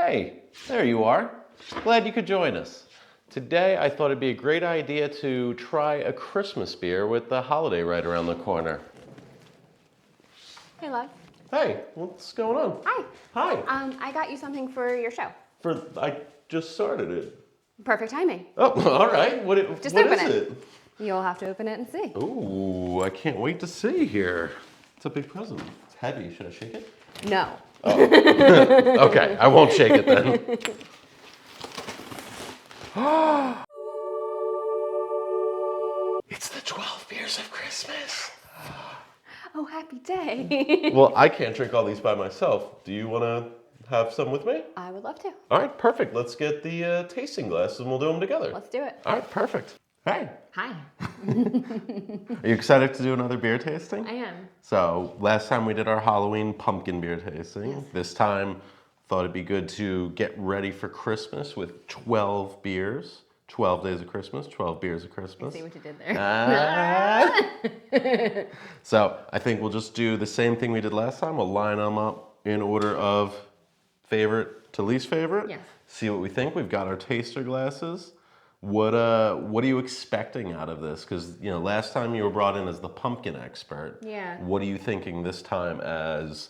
Hey, there you are. Glad you could join us. Today I thought it'd be a great idea to try a Christmas beer with the holiday right around the corner. Hey, love. Hey, what's going on? Hi. Hi. I got you something for your show. I just started it. Perfect timing. Oh, all right. What is it? You'll have to open it and see. Ooh, I can't wait to see here. It's a big present. It's heavy. Should I shake it? No. Oh. Okay, I won't shake it then. It's the 12 beers of Christmas. Oh, happy day. Well, I can't drink all these by myself. Do you want to have some with me? I would love to. All right, perfect. Let's get the tasting glasses and we'll do them together. Let's do it. All right, perfect. Hey. Hi. Are you excited to do another beer tasting? I am. So last time we did our Halloween pumpkin beer tasting. Yes. This time, thought it'd be good to get ready for Christmas with 12 beers. 12 days of Christmas, 12 beers of Christmas. I see what you did there. So I think we'll just do the same thing we did last time. We'll line them up in order of favorite to least favorite. Yes. See what we think. We've got our taster glasses. What are you expecting out of this? Because last time you were brought in as the pumpkin expert. Yeah. What are you thinking this time as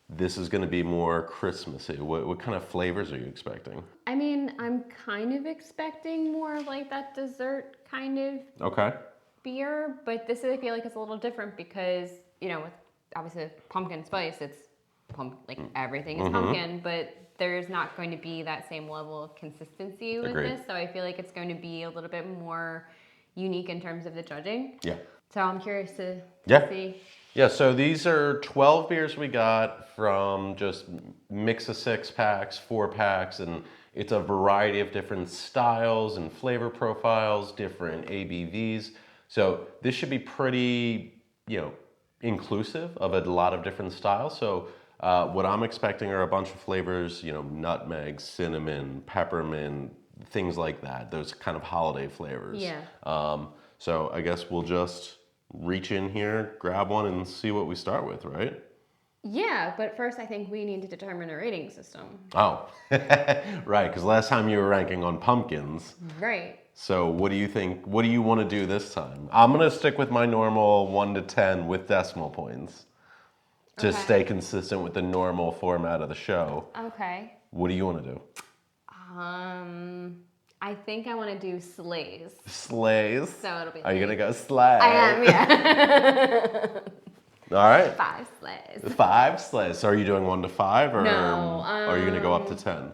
this is going to be more Christmassy? What kind of flavors are you expecting? I mean, I'm kind of expecting more of like that dessert kind of beer, but this I feel like it's a little different because with obviously pumpkin spice, it's everything is pumpkin, but there's not going to be that same level of consistency with this. So I feel like it's going to be a little bit more unique in terms of the judging. Yeah. So I'm curious to see. Yeah, so these are 12 beers we got from just mix of 6-packs, 4-packs, and it's a variety of different styles and flavor profiles, different ABVs. So this should be pretty, inclusive of a lot of different styles. So what I'm expecting are a bunch of flavors, nutmeg, cinnamon, peppermint, things like that. Those kind of holiday flavors. Yeah. So I guess we'll just reach in here, grab one, and see what we start with, right? Yeah, but first I think we need to determine a rating system. Oh, right, because last time you were ranking on pumpkins. Right. So what do you think, what do you want to do this time? I'm going to stick with my normal 1 to 10 with decimal points to stay consistent with the normal format of the show. Okay. What do you want to do? I think I want to do sleighs. Sleighs? So it'll be. Are you going to go sleigh? I am, yeah. All right. 5 sleighs. 5 sleighs. So are you doing 1 to 5 or no, are you going to go up to 10?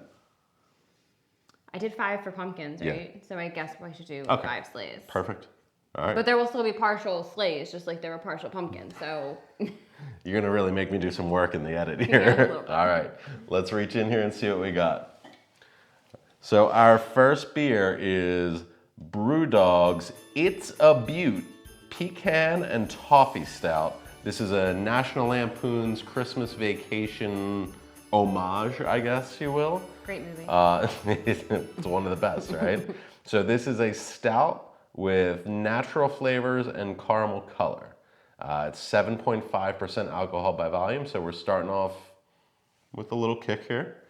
I did 5 for pumpkins, right? Yeah. So I guess I should do 5 sleighs. Perfect. All right. But there will still be partial sleighs, just like there were partial pumpkins, so. You're going to really make me do some work in the edit here. Yeah, a little bit. All right. Let's reach in here and see what we got. So our first beer is Brewdog's It's a Beaut Pecan and Toffee Stout. This is a National Lampoon's Christmas Vacation homage, I guess you will. Great movie. It's one of the best, right? So this is a stout with natural flavors and caramel color. It's 7.5% alcohol by volume, so we're starting off with a little kick here.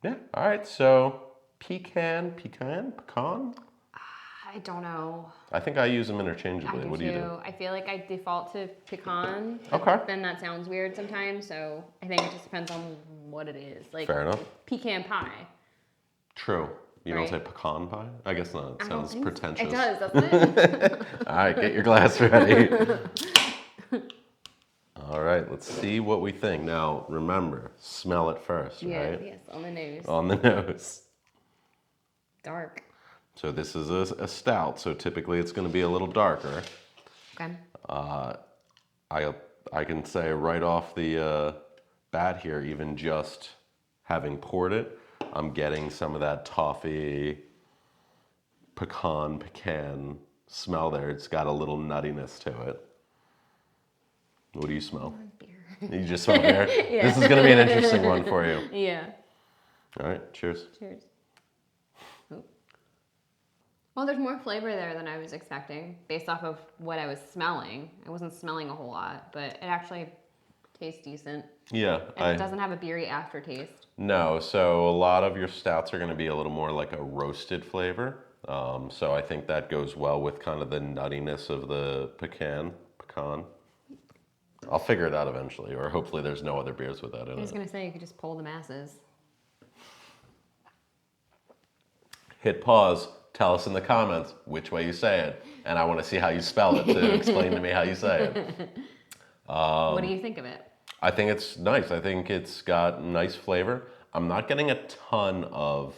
Yeah, all right, so pecan? I don't know. I think I use them interchangeably. What do you do? I feel like I default to pecan. Okay. Then that sounds weird sometimes, so I think it just depends on what it is. Like fair enough. Pecan pie. True. You don't say pecan pie? I guess not. It sounds pretentious. It does, doesn't it? All right, get your glass ready. All right, let's see what we think. Now, remember, smell it first, right? Yes, on the nose. On the nose. Dark. So this is a stout, so typically it's going to be a little darker. Okay. I can say right off the bat here, even just having poured it, I'm getting some of that toffee, pecan smell there. It's got a little nuttiness to it. What do you smell? Beer. You just smell beer? Yeah. This is going to be an interesting one for you. Yeah. All right, cheers. Cheers. Well, there's more flavor there than I was expecting based off of what I was smelling. I wasn't smelling a whole lot, but it actually tastes decent. Yeah. And it doesn't have a beery aftertaste. No, so a lot of your stouts are going to be a little more like a roasted flavor. So I think that goes well with kind of the nuttiness of the pecan. I'll figure it out eventually, or hopefully there's no other beers with that in it. I was going to say, you could just pull the masses. Hit pause. Tell us in the comments which way you say it, and I want to see how you spell it to explain to me how you say it. What do you think of it? I think it's nice. I think it's got nice flavor. I'm not getting a ton of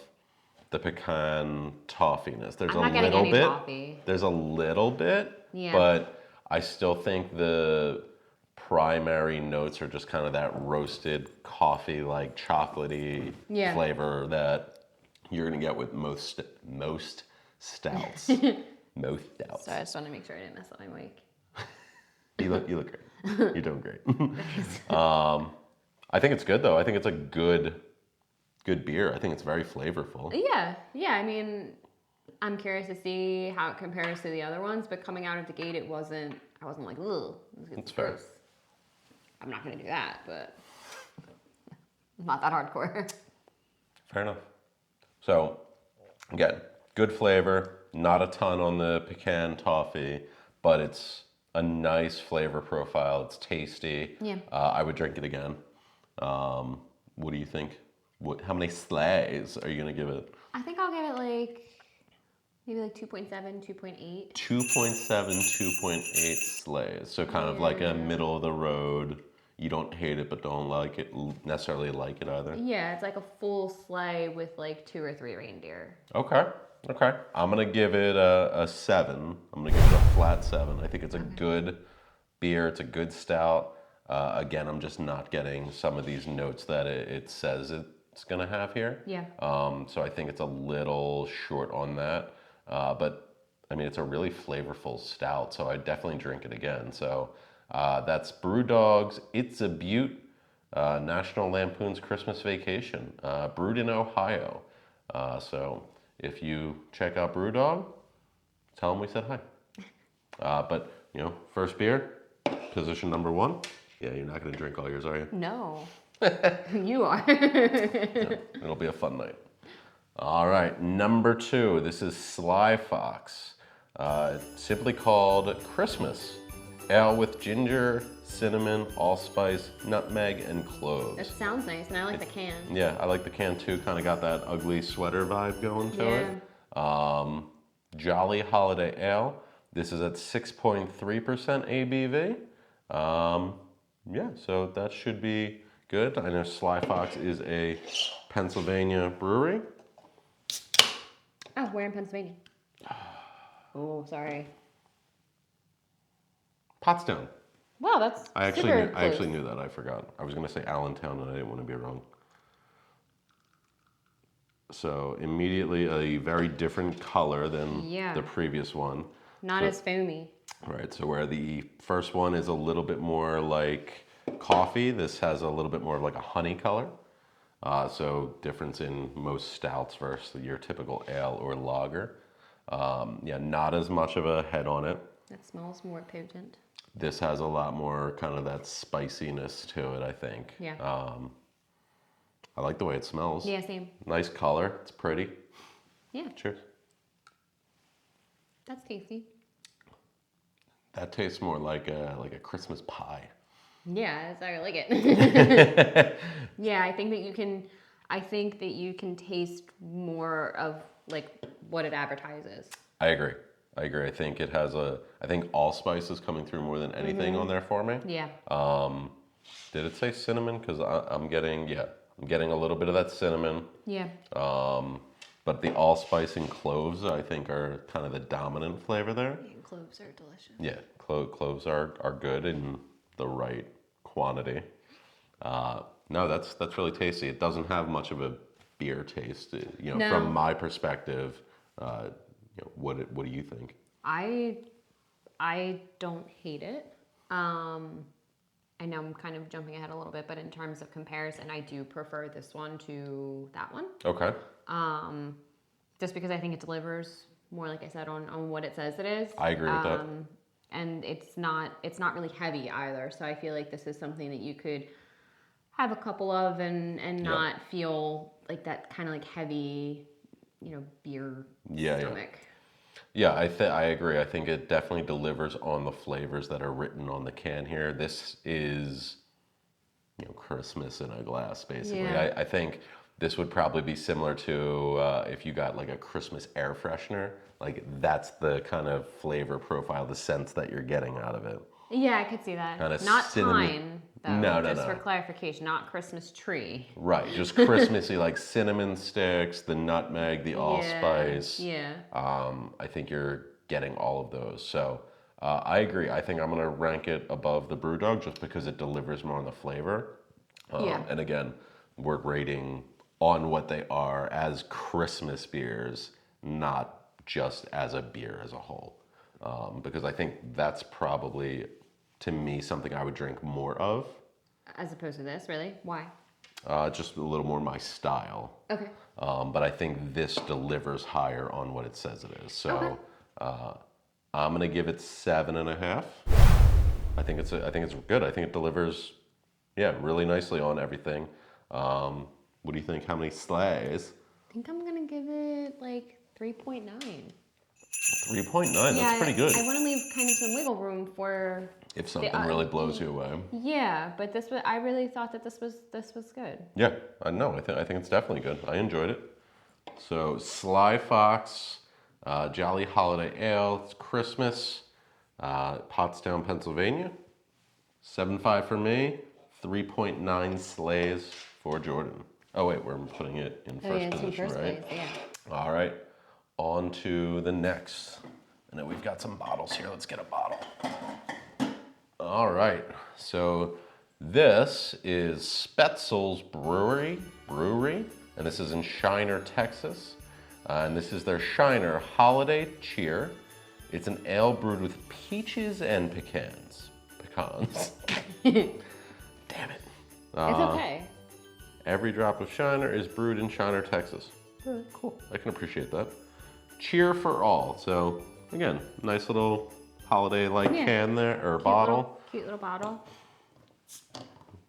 the pecan toffiness. There's I'm not a getting little any bit. toffee. There's a little bit, Yeah. but I still think the primary notes are just kind of that roasted coffee, like chocolatey flavor that you're gonna get with most stouts. Most stouts. So I just want to make sure I didn't mess up my mic. You look great. You're doing great. I think it's good though. I think it's a good beer. I think it's very flavorful. Yeah. I mean, I'm curious to see how it compares to the other ones, but coming out of the gate, I wasn't like, ugh, it's gross. Fair. I'm not gonna do that, but I'm not that hardcore. Fair enough. So, again, good flavor, not a ton on the pecan toffee, but it's a nice flavor profile. It's tasty. Yeah. I would drink it again. What do you think? How many slays are you going to give it? I think I'll give it maybe 2.7, 2.8. 2.7, 2.8 slays. So kind of like a middle of the road. You don't hate it, but don't necessarily like it either. Yeah, it's like a full sleigh with 2 or 3 reindeer. Okay. I'm going to give it a 7. I'm going to give it a flat 7. I think it's a good beer. It's a good stout. Again, I'm just not getting some of these notes that it says it's going to have here. Yeah. So I think it's a little short on that. But, I mean, it's a really flavorful stout, so I definitely drink it again. So that's Brewdog's It's a Beaut, National Lampoon's Christmas Vacation, brewed in Ohio. So if you check out Brewdog, tell them we said hi. But, first beer, position number 1. Yeah, you're not going to drink all yours, are you? No. You are. It'll be a fun night. All right, number 2. This is Sly Fox. Simply called Christmas. Ale with ginger, cinnamon, allspice, nutmeg, and cloves. That sounds nice, and I like the can. Yeah, I like the can too. Kind of got that ugly sweater vibe going to it. Jolly Holiday Ale. This is at 6.3% ABV. So that should be good. I know Sly Fox is a Pennsylvania brewery. Oh, where in Pennsylvania? Oh, sorry. Pottstown. Wow, that's I actually knew that. I forgot. I was going to say Allentown, and I didn't want to be wrong. So immediately a very different color than the previous one. Not as foamy. Right. So where the first one is a little bit more like coffee, this has a little bit more of like a honey color. So difference in most stouts versus your typical ale or lager. Not as much of a head on it. That smells more potent. This has a lot more kind of that spiciness to it, I think. Yeah. I like the way it smells. Yeah, same. Nice color. It's pretty. Yeah. Cheers. That's tasty. That tastes more like a Christmas pie. Yeah, that's how I like it. Yeah, I think that you can taste more of what it advertises. I agree. I think it has I think allspice is coming through more than anything on there for me. Yeah. Did it say cinnamon? Because I'm getting a little bit of that cinnamon. Yeah. But the allspice and cloves, I think, are kind of the dominant flavor there. Yeah, cloves are delicious. Yeah, cloves are good in the right quantity. No, that's really tasty. It doesn't have much of a beer taste. No. From my perspective. What do you think? I don't hate it. I know I'm kind of jumping ahead a little bit, but in terms of comparison, I do prefer this one to that one. Okay. Just because I think it delivers more, like I said, on what it says it is. I agree with that. and it's not really heavy either. So I feel like this is something that you could have a couple of and not feel like that kind of like heavy, beer stomach. Yeah, I agree. I think it definitely delivers on the flavors that are written on the can here. This is, Christmas in a glass, basically. Yeah. I think this would probably be similar to if you got like a Christmas air freshener. Like that's the kind of flavor profile, the scents that you're getting out of it. Yeah, I could see that. Kind of not cinnamon. thyme, though. No. Just for clarification, not Christmas tree. Right, just Christmassy, like cinnamon sticks, the nutmeg, the allspice. Yeah. I think you're getting all of those. So I agree. I think I'm going to rank it above the Brewdog just because it delivers more on the flavor. And again, we're rating on what they are as Christmas beers, not just as a beer as a whole. Because I think that's probably, to me, something I would drink more of. As opposed to this, really? Why? Just a little more my style. Okay. But I think this delivers higher on what it says it is. So I'm gonna give it 7.5. I think it's good. I think it delivers, really nicely on everything. What do you think? How many slays? I think I'm gonna give it like 3.9. 3.9. That's pretty good. I want to leave kind of some wiggle room for if something really blows you away. Yeah, but I really thought that this was good. Yeah, I know. I think it's definitely good. I enjoyed it. So Sly Fox, Jolly Holiday Ale. It's Christmas, Pottstown, Pennsylvania. 7.5 for me. 3.9 slays for Jordan. Oh wait, we're putting it in first position, right? Place, yeah. All right. On to the next. And then we've got some bottles here. Let's get a bottle. All right. So this is Spoetzel's Brewery, and this is in Shiner, Texas. And this is their Shiner Holiday Cheer. It's an ale brewed with peaches and pecans. Damn it. It's okay. Every drop of Shiner is brewed in Shiner, Texas. Cool. I can appreciate that. Cheer for all. So again, nice little holiday-like can there, or bottle. Cute little bottle.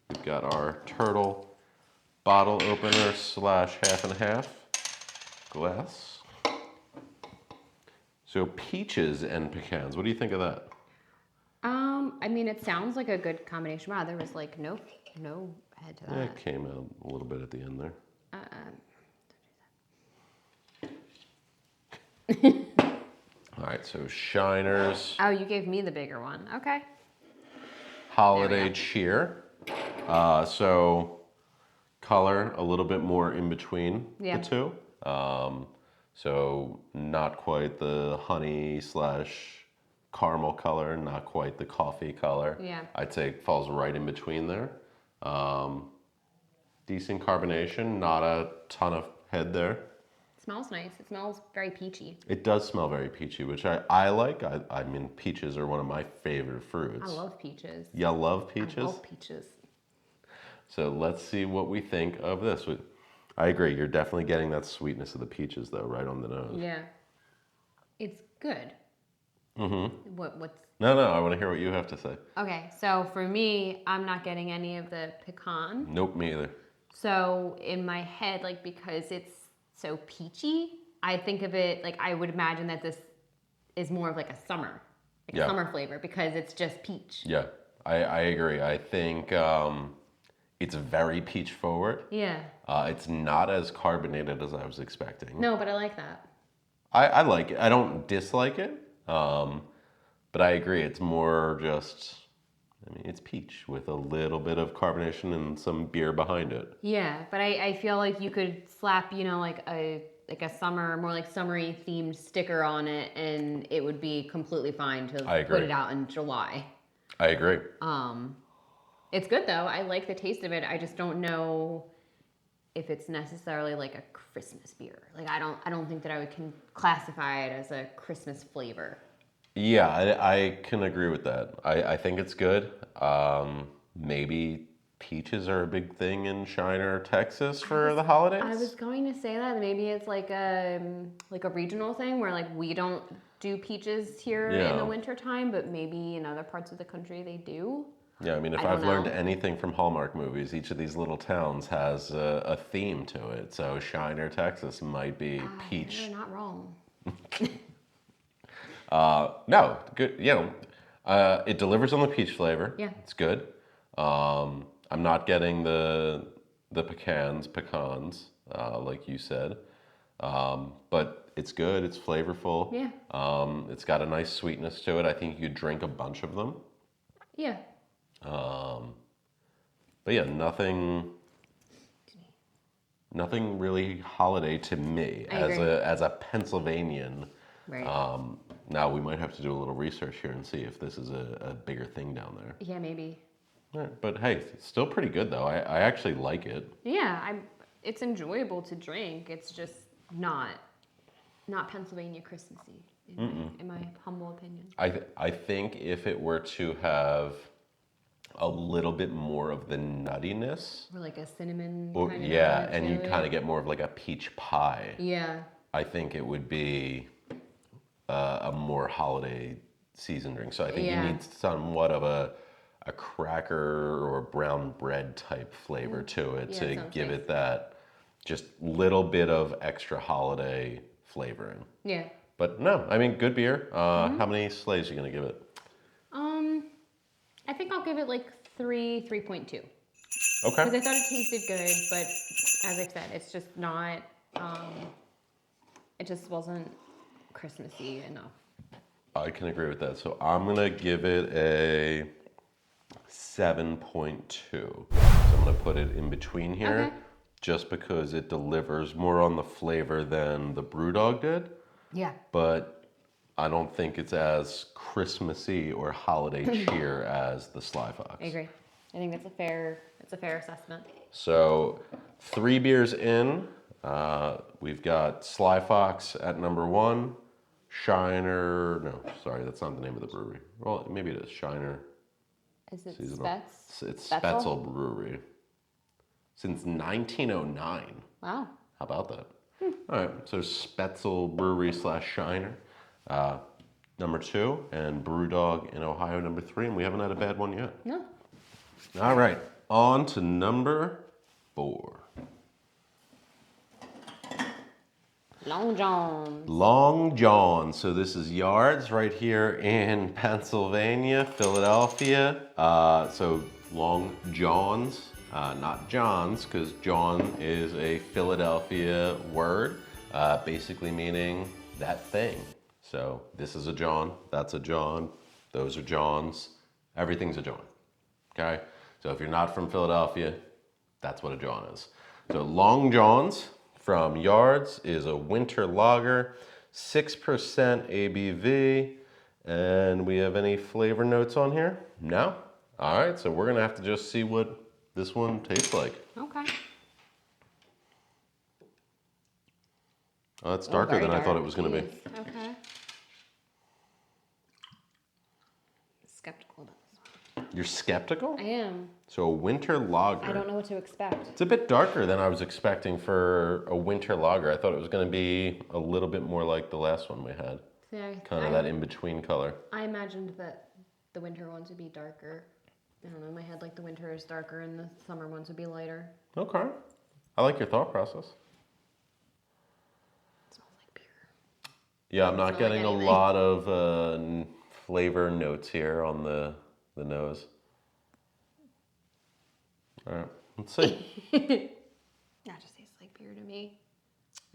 We've got our turtle bottle opener / 50/2 glass. So peaches and pecans. What do you think of that? I mean, it sounds like a good combination. Wow, there was like no head to that. It came out a little bit at the end there. All right, so Shiners. Oh, you gave me the bigger one. Okay. Holiday Cheer. So color a little bit more in between the two. So not quite the honey / caramel color, not quite the coffee color. Yeah. I'd say it falls right in between there. Decent carbonation, not a ton of head there. It smells nice. It smells very peachy. It does smell very peachy, which I like. I mean, peaches are one of my favorite fruits. I love peaches. You love peaches? I love peaches. So let's see what we think of this. I agree. You're definitely getting that sweetness of the peaches, though, right on the nose. Yeah. It's good. Mm-hmm. What's... No, I want to hear what you have to say. Okay, so for me, I'm not getting any of the pecan. Nope, me either. So in my head, like, because it's so peachy, I think of it, like, I would imagine that this is more of like a summer. Summer flavor, because it's just peach. Yeah, I agree. I think it's very peach forward. Yeah. It's not as carbonated as I was expecting. No, but I like that. I like it. I don't dislike it. But I agree. It's more just, I mean, it's peach with a little bit of carbonation and some beer behind it. Yeah, but I feel like you could slap, like a summer, more like summery themed sticker on it, and it would be completely fine to put it out in July. I agree. It's good though. I like the taste of it. I just don't know if it's necessarily like a Christmas beer. Like I don't think that I can classify it as a Christmas flavor. Yeah, I can agree with that. I think it's good. Maybe peaches are a big thing in Shiner, Texas for the holidays. I was going to say that maybe it's like a regional thing where like we don't do peaches here in the wintertime, but maybe in other parts of the country they do. Yeah, I mean, if I've learned anything from Hallmark movies, each of these little towns has a theme to it. So Shiner, Texas might be peach. You're not wrong. No, good. It delivers on the peach flavor. Yeah, it's good. I'm not getting the pecans, like you said. But it's good. It's flavorful. Yeah. It's got a nice sweetness to it. I think you could drink a bunch of them. Yeah. But yeah, nothing really holiday to me as a Pennsylvanian. Right. Now we might have to do a little research here and see if this is a bigger thing down there. Yeah, maybe. Right, but hey, it's still pretty good though. I actually like it. Yeah, it's enjoyable to drink. It's just not Pennsylvania Christmassy in my humble opinion. I think if it were to have a little bit more of the nuttiness, or like a cinnamon or, kind of yeah, and you kind of get more of like a peach pie. Yeah, I think it would be a more holiday season drink. So I think you need somewhat of a cracker or brown bread type flavor to it to give it that just little bit of extra holiday flavoring. Yeah. But no, I mean, good beer. How many slays are you gonna give it? I think I'll give it like 3.2. Okay. Because I thought it tasted good, but as I said, it's just not. It just wasn't Christmassy enough. I can agree with that. So I'm gonna give it a 7.2. So I'm gonna put it in between here, just because it delivers more on the flavor than the Brewdog did. Yeah. But I don't think it's as Christmassy or holiday cheer as the Sly Fox. I agree. I think that's a fair assessment. So 3 beers in, we've got Sly Fox at number 1, Shiner. No, sorry, that's not the name of the brewery. Well, maybe it is Shiner. Is it Seasonal. It's Spoetzel? Spoetzel Brewery. Since 1909. Wow. How about that? All right, so Spoetzel Brewery / Shiner, number 2, and Brewdog in Ohio, number 3, and we haven't had a bad one yet. No. All right, on to number 4. Long Jawns. Long Jawns. So this is Yards right here in Pennsylvania, Philadelphia. So Long Jawns. Not John's, because Jawn is a Philadelphia word, basically meaning that thing. So this is a Jawn, that's a Jawn, those are Jawns, everything's a Jawn, okay? So if you're not from Philadelphia, that's what a Jawn is. So Long Jawns from Yards is a winter lager, 6% ABV, and we have any flavor notes on here? No? All right, so we're gonna have to just see what this one tastes like. Okay. Oh, it's darker than I thought it was going to be. Okay. Skeptical about this one. You're skeptical? I am. So a winter lager. I don't know what to expect. It's a bit darker than I was expecting for a winter lager. I thought it was going to be a little bit more like the last one we had. Yeah, kind of that in-between color. I imagined that the winter ones would be darker. I don't know, in my head, like the winter is darker and the summer ones would be lighter. Okay. I like your thought process. It smells like beer. Yeah, I'm not getting a lot of flavor notes here on the nose. All right, let's see. That just tastes like beer to me.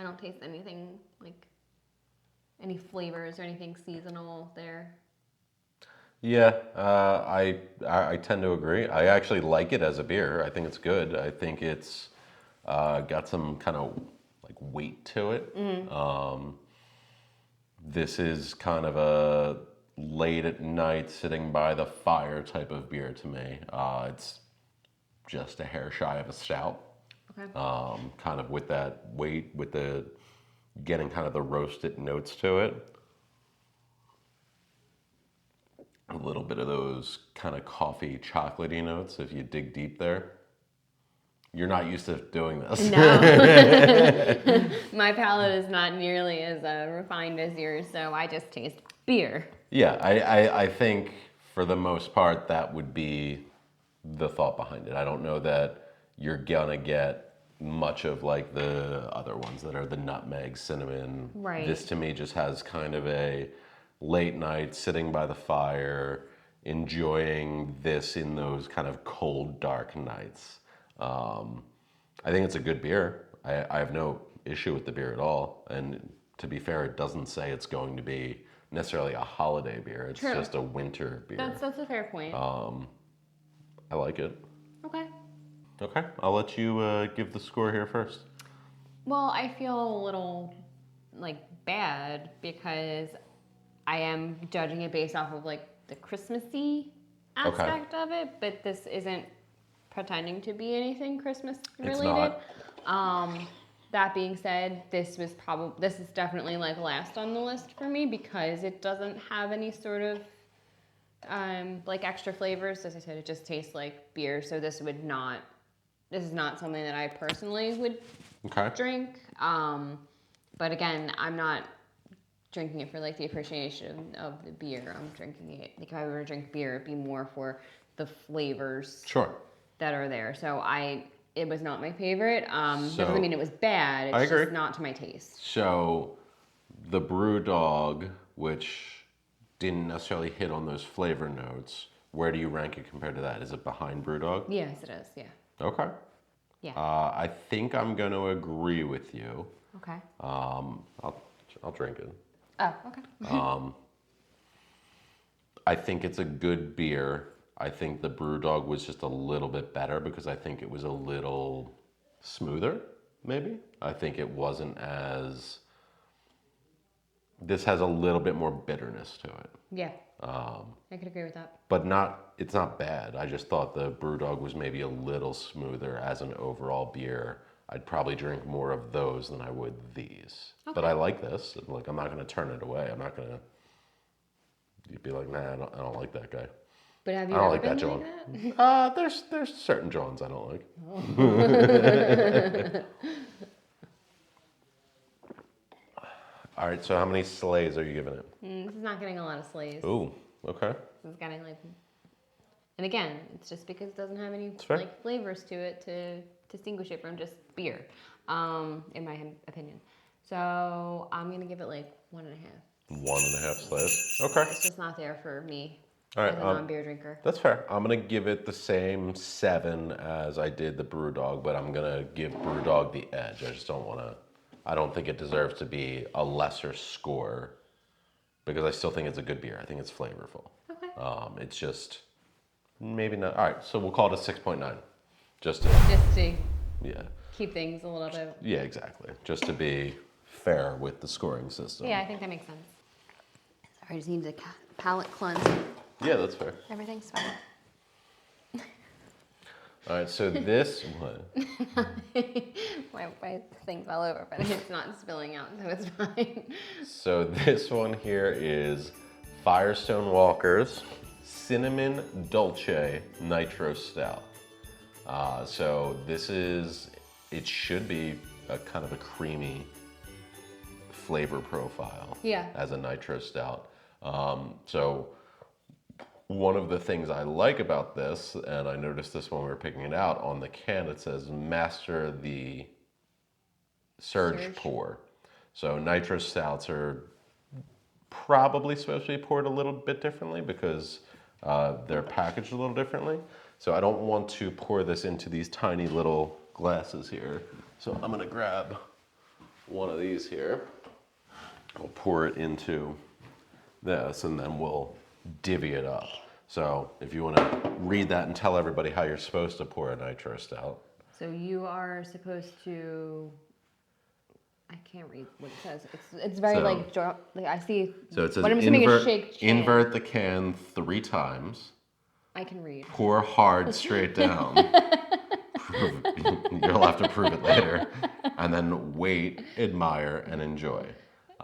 I don't taste anything like any flavors or anything seasonal there. Yeah, I tend to agree. I actually like it as a beer. I think it's good. I think it's got some kind of like weight to it. This is kind of a late at night sitting by the fire type of beer to me. It's just a hair shy of a stout. Okay. Kind of with that weight, with the getting kind of the roasted notes to it. A little bit of those kind of coffee chocolatey notes if you dig deep there. You're not used to doing this. No. My palate is not nearly as refined as yours, so I just taste beer. Yeah, I think for the most part that would be the thought behind it. I don't know that you're gonna get much of like the other ones that are the nutmeg, cinnamon. Right. This to me just has kind of a late night sitting by the fire, enjoying this in those kind of cold, dark nights. I think it's a good beer. I have no issue with the beer at all. And to be fair, it doesn't say it's going to be necessarily a holiday beer. It's True. just a winter beer. That's a fair point. I like it. Okay. Okay, I'll let you give the score here first. Well, I feel a little like bad because I am judging it based off of like the Christmassy aspect of it, but this isn't pretending to be anything Christmas related. It's not. That being said, this is definitely like last on the list for me because it doesn't have any sort of like extra flavors. As I said, it just tastes like beer. So this is not something that I personally would drink. But again, I'm not drinking it for like the appreciation of the beer. I'm drinking it like if I were to drink beer, it'd be more for the flavors that are there. So it was not my favorite. Doesn't mean it was bad. It's just not to my taste. So the Brewdog, which didn't necessarily hit on those flavor notes, where do you rank it compared to that? Is it behind Brewdog? Yes, it is. Yeah. Okay. Yeah. I think I'm going to agree with you. Okay. I'll drink it. Oh, okay. I think it's a good beer. I think the Brewdog was just a little bit better because I think it was a little smoother, maybe. I think it wasn't as... This has a little bit more bitterness to it. Yeah. I could agree with that. But it's not bad. I just thought the Brewdog was maybe a little smoother as an overall beer. I'd probably drink more of those than I would these. Okay. But I like this. Like, I'm not going to turn it away. I'm not going to... You'd be like, nah, I don't like that guy. But have you I don't ever like that been Jawn. like that? There's certain Jawns I don't like. All right, so how many slays are you giving it? This is not getting a lot of slays. Ooh, okay. This is getting like, and again, it's just because it doesn't have any like flavors to it to distinguish it from just beer, in my opinion. So I'm gonna give it like 1.5. 1.5 slays. Okay. It's just not there for me. All right, as a non-beer drinker. That's fair. I'm going to give it the same 7 as I did the Brewdog, but I'm going to give Brewdog the edge. I don't think it deserves to be a lesser score because I still think it's a good beer. I think it's flavorful. Okay. It's just maybe not. All right, so we'll call it a 6.9. Just to keep things a little bit. Yeah, exactly. Just to be fair with the scoring system. Yeah, I think that makes sense. Sorry, I just need a palate cleanse. Yeah, that's fair. Everything's fine. All right, so this one. my thing's all over, but it's not spilling out, so it's fine. So this one here is Firestone Walker's Cinnamon Dolce Nitro Stout. So it should be a kind of a creamy flavor profile as a Nitro Stout. So one of the things I like about this, and I noticed this when we were picking it out, on the can it says master the surge pour. So Nitro Stouts are probably supposed to be poured a little bit differently because they're packaged a little differently. So I don't want to pour this into these tiny little glasses here. So I'm gonna grab one of these here. I'll pour it into this and then we'll divvy it up. So if you want to read that and tell everybody how you're supposed to pour a Nitro Stout. So you are supposed to, I can't read what it says. It's very like I see. So it says invert the can 3 times. I can read. Pour hard straight down. You'll have to prove it later. And then wait, admire, and enjoy.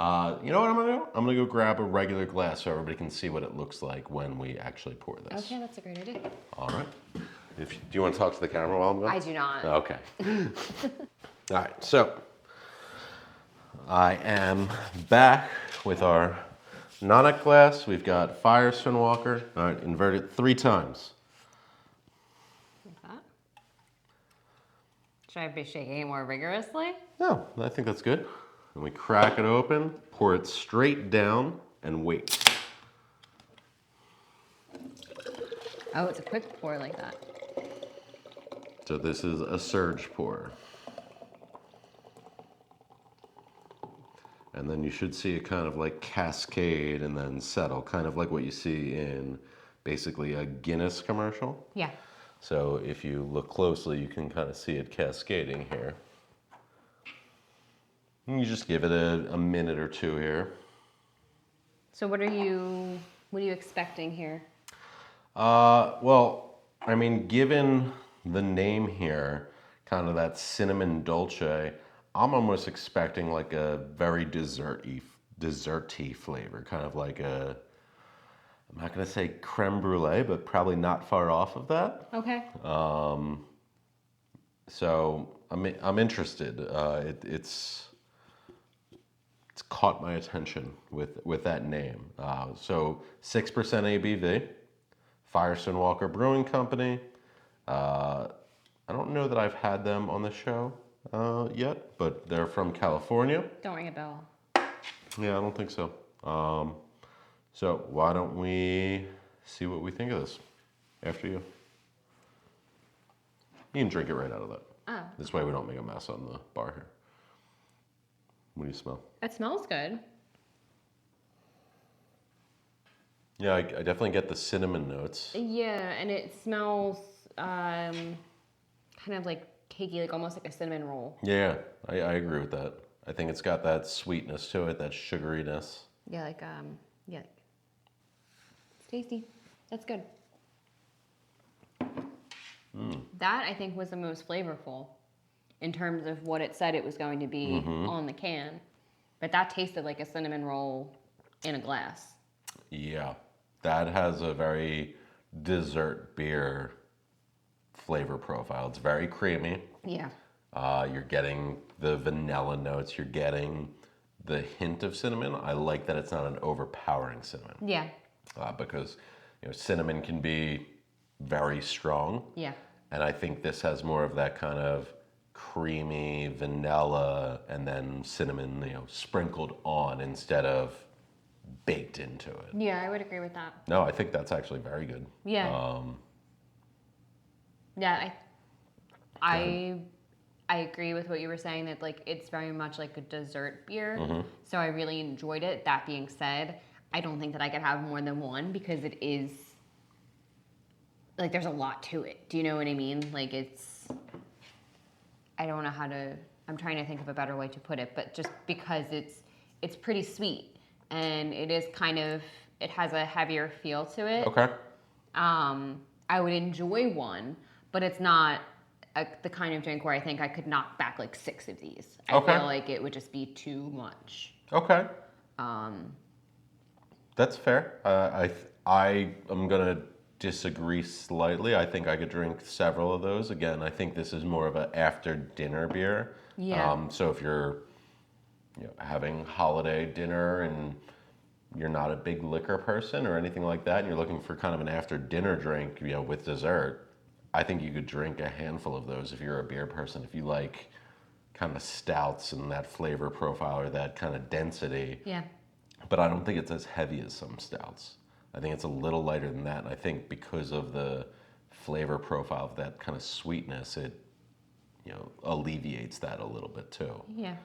You know what I'm gonna do? I'm gonna go grab a regular glass so everybody can see what it looks like when we actually pour this. Okay, that's a great idea. All right. Do you want to talk to the camera while I'm gone? I do not. Okay. All right, so I am back with our Nonic glass. We've got Fireston Walker. All right, invert it 3 times. Like that. Should I be shaking it more vigorously? No, I think that's good. And we crack it open, pour it straight down, and wait. Oh, it's a quick pour like that. So this is a surge pour. And then you should see it kind of like cascade and then settle, kind of like what you see in basically a Guinness commercial. Yeah. So if you look closely, you can kind of see it cascading here. And you just give it a minute or 2 here. So what are you expecting here? Well, I mean, given the name here, kind of that cinnamon dolce, I'm almost expecting like a very desserty flavor, kind of like a, I'm not gonna say creme brulee, but probably not far off of that. Okay. So I'm interested. It's caught my attention with that name. So 6% ABV, Fireston Walker Brewing Company. I don't know that I've had them on the show yet, but they're from California. Don't ring a bell. Yeah, I don't think so. So why don't we see what we think of this after you? You can drink it right out of that. Oh. This way we don't make a mess on the bar here. What do you smell? It smells good. Yeah, I definitely get the cinnamon notes. Yeah, and it smells kind of like cakey, like almost like a cinnamon roll. Yeah, I agree with that. I think it's got that sweetness to it, that sugariness. Yeah, yeah. It's tasty. That's good. That, I think, was the most flavorful in terms of what it said it was going to be on the can. But that tasted like a cinnamon roll in a glass. Yeah, that has a very dessert beer flavor profile. It's very creamy. Yeah. You're getting the vanilla notes. You're getting the hint of cinnamon. I like that it's not an overpowering cinnamon. Yeah. Because cinnamon can be very strong. Yeah. And I think this has more of that kind of creamy vanilla and then cinnamon, sprinkled on instead of baked into it. Yeah, I would agree with that. No, I think that's actually very good. Yeah. Yeah, I agree with what you were saying, that like it's very much like a dessert beer. So I really enjoyed it. That being said, I don't think that I could have more than one because it is like there's a lot to it. Do you know what I mean? Like I don't know how to, I'm trying to think of a better way to put it, but just because it's pretty sweet and it is kind of, it has a heavier feel to it. Okay. I would enjoy one, but it's not the kind of drink where I think I could knock back like 6 of these. I feel like it would just be too much. Okay. That's fair. I am gonna disagree slightly. I think I could drink several of those. Again, I think this is more of an after dinner beer. Yeah. So if you're having holiday dinner and you're not a big liquor person or anything like that, and you're looking for kind of an after dinner drink, with dessert, I think you could drink a handful of those if you're a beer person. If you like kind of stouts and that flavor profile or that kind of density. Yeah. But I don't think it's as heavy as some stouts. I think it's a little lighter than that. And I think because of the flavor profile of that kind of sweetness, it alleviates that a little bit too. Yeah.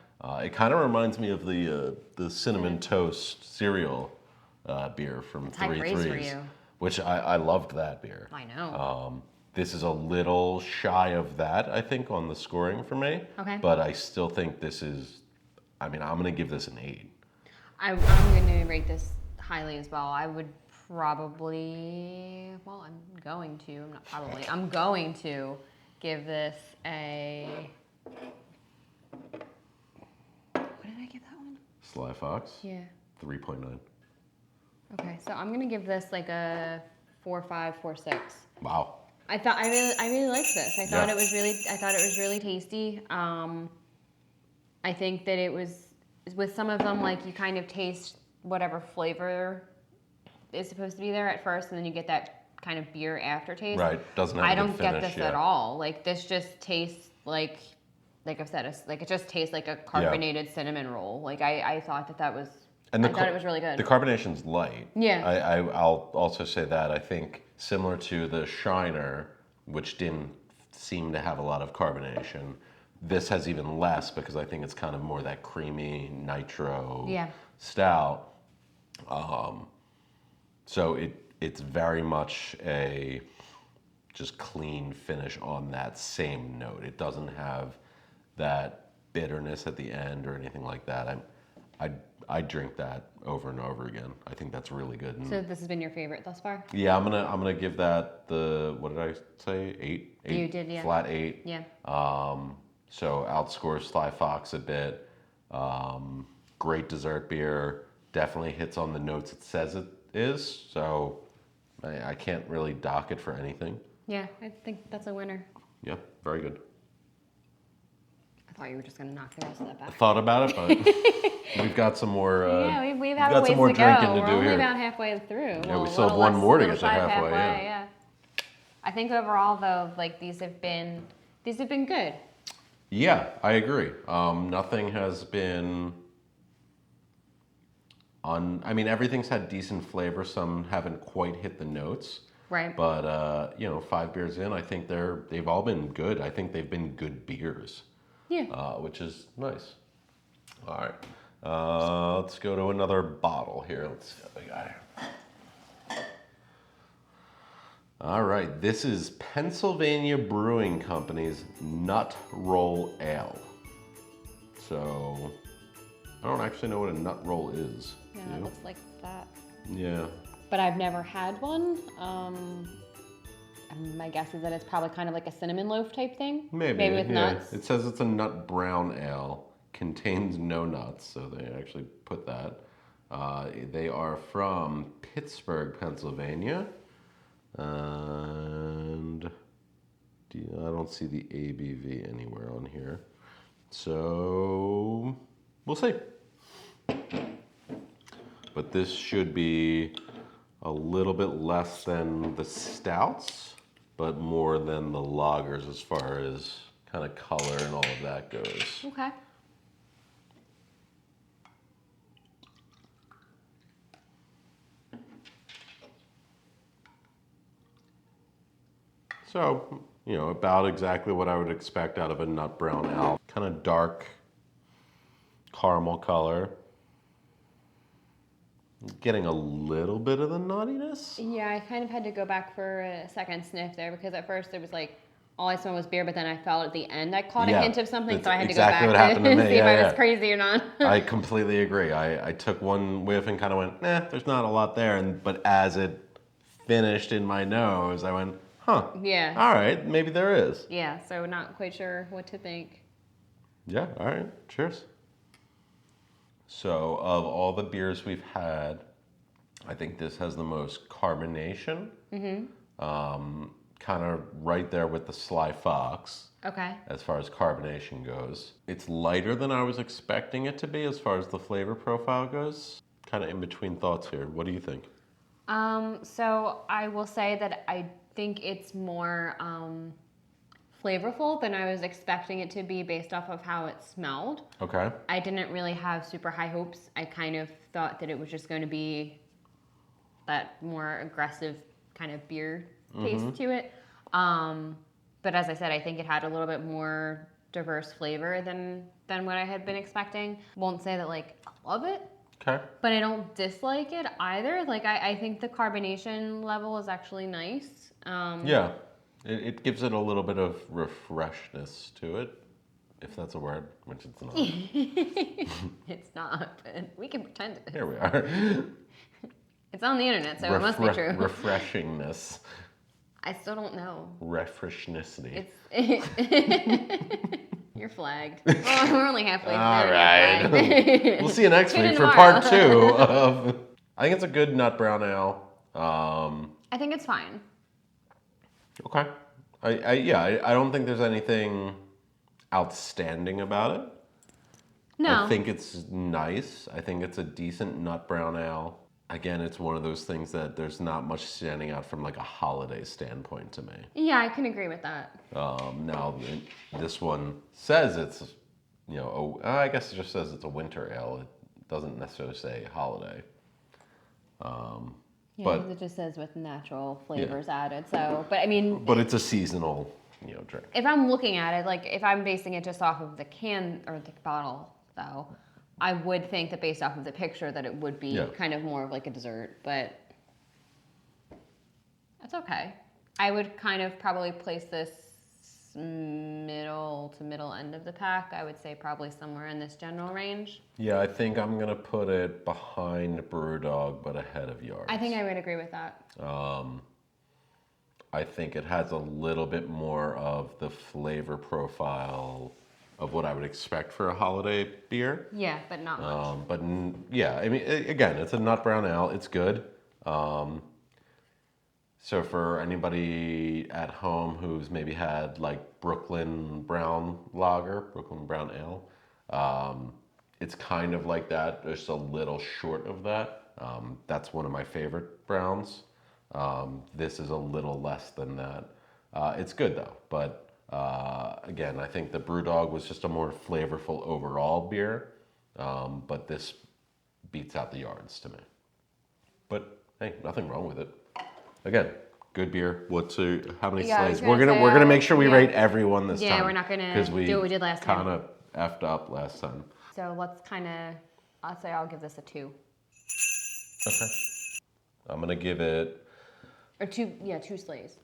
It kind of reminds me of the cinnamon toast cereal beer from It's high Three praise for Threes, you. which I loved that beer. I know. This is a little shy of that, I think, on the scoring for me. Okay. But I still think this is, I'm going to give this an 8. I'm going to rate this highly as well. I would probably, I'm going to give this a, what did I give that one? Sly Fox? Yeah. 3.9. Okay, so I'm going to give this like a 4.5, 4.6. Wow. I really liked this. I thought it was really tasty. I think that it was, with some of them, like, you kind of taste whatever flavor is supposed to be there at first, and then you get that kind of beer aftertaste. Right, doesn't have I a good don't get finish, this at all. Like, this just tastes like I've said, it just tastes like a carbonated cinnamon roll. Like, I thought that was, I thought it was really good. The carbonation's light. Yeah. I'll also say that. I think similar to the Shiner, which didn't seem to have a lot of carbonation, this has even less because I think it's kind of more that creamy nitro stout. So it's very much a just clean finish on that same note. It doesn't have that bitterness at the end or anything like that. I drink that over and over again. I think that's really good. And so this has been your favorite thus far? yeah, I'm gonna give that the, what did I say? 8. You did, yeah. Flat 8. Yeah. So outscores Sly Fox a bit. Great dessert beer. Definitely hits on the notes it says it is. So I can't really dock it for anything. Yeah, I think that's a winner. Yeah, very good. I thought you were just going to knock the rest of that back. I thought about it, but we've got some more. Yeah, we've got some more to drinking go. to We're do only here. about halfway through. Yeah, we still have one more to get to halfway. Yeah. I think overall, though, like these have been good. Yeah, I agree. Nothing has been. I mean, everything's had decent flavor. Some haven't quite hit the notes. Right. But 5 beers in, I think they've all been good. I think they've been good beers. Yeah. Which is nice. All right. Let's go to another bottle here. Let's see what we got here. All right. This is Pennsylvania Brewing Company's Nut Roll Ale. So, I don't actually know what a nut roll is. Yeah, it looks like that. Yeah. But I've never had one. My guess is that it's probably kind of like a cinnamon loaf type thing. Maybe with nuts. It says it's a nut brown ale, contains no nuts, so they actually put that. They are from Pittsburgh, Pennsylvania, and I don't see the ABV anywhere on here, so we'll see. But this should be a little bit less than the stouts, but more than the lagers as far as kind of color and all of that goes. Okay. So, about exactly what I would expect out of a nut brown ale. Kind of dark caramel color. Getting a little bit of the nuttiness. Yeah, I kind of had to go back for a second sniff there because at first it was like all I smelled was beer, but then I felt at the end I caught a hint of something, so I had to go back to see if I was crazy or not. I completely agree. I took one whiff and kind of went, there's not a lot there. But as it finished in my nose, I went, huh. Yeah. All right, maybe there is. Yeah, so not quite sure what to think. Yeah, all right, cheers. So, of all the beers we've had, I think this has the most carbonation. Mm-hmm. Kind of right there with the Sly Fox. Okay. As far as carbonation goes. It's lighter than I was expecting it to be as far as the flavor profile goes. Kind of in between thoughts here. What do you think? So I will say that I think it's more flavorful than I was expecting it to be based off of how it smelled. Okay. I didn't really have super high hopes. I kind of thought that it was just going to be that more aggressive kind of beer taste to it. But as I said, I think it had a little bit more diverse flavor than what I had been expecting. Won't say that I love it. Okay. But I don't dislike it either. I think the carbonation level is actually nice. Yeah. It gives it a little bit of refreshness to it, if that's a word, which it's not. It's not, but we can pretend it is. Here we are. It's on the internet, so it must be true. Refreshingness. I still don't know. Refreshnessity. You're flagged. Oh, we're only halfway through. All right. We'll see you next week for tomorrow. part 2 of. I think it's a good nut brown ale. I think it's fine. Okay. I don't think there's anything outstanding about it. No. I think it's nice. I think it's a decent nut brown ale. Again, it's one of those things that there's not much standing out from like a holiday standpoint to me. Yeah, I can agree with that. Now, this one says it's, I guess it just says it's a winter ale. It doesn't necessarily say holiday. Yeah, But 'cause it just says with natural flavors added. So, but I mean, but it's a seasonal, drink. if I'm looking at it, like if I'm basing it just off of the can or the bottle, though, I would think that based off of the picture that it would be kind of more of like a dessert, but that's okay. I would kind of probably place this middle to middle end of the pack. I would say probably somewhere in this general range. Yeah, I think I'm gonna put it behind Brewdog, but ahead of Jawns. I think I would agree with that. I think it has a little bit more of the flavor profile of what I would expect for a holiday beer. Yeah, but not much. Yeah, I mean, again, it's a nut brown ale. It's good. So for anybody at home who's maybe had like Brooklyn Brown Lager, Brooklyn Brown Ale, it's kind of like that, just a little short of that. That's one of my favorite browns. This is a little less than that. It's good though, but again, I think the Brewdog was just a more flavorful overall beer, but this beats out the Jawns to me. But hey, nothing wrong with it. Again, good beer. How many slays? We're gonna make sure we rate everyone this time. Yeah, we're not gonna do what we did last time. Kind of effed up last time. So let's I'll say I'll give this a 2. Okay. I'm gonna give it. Or 2 slays.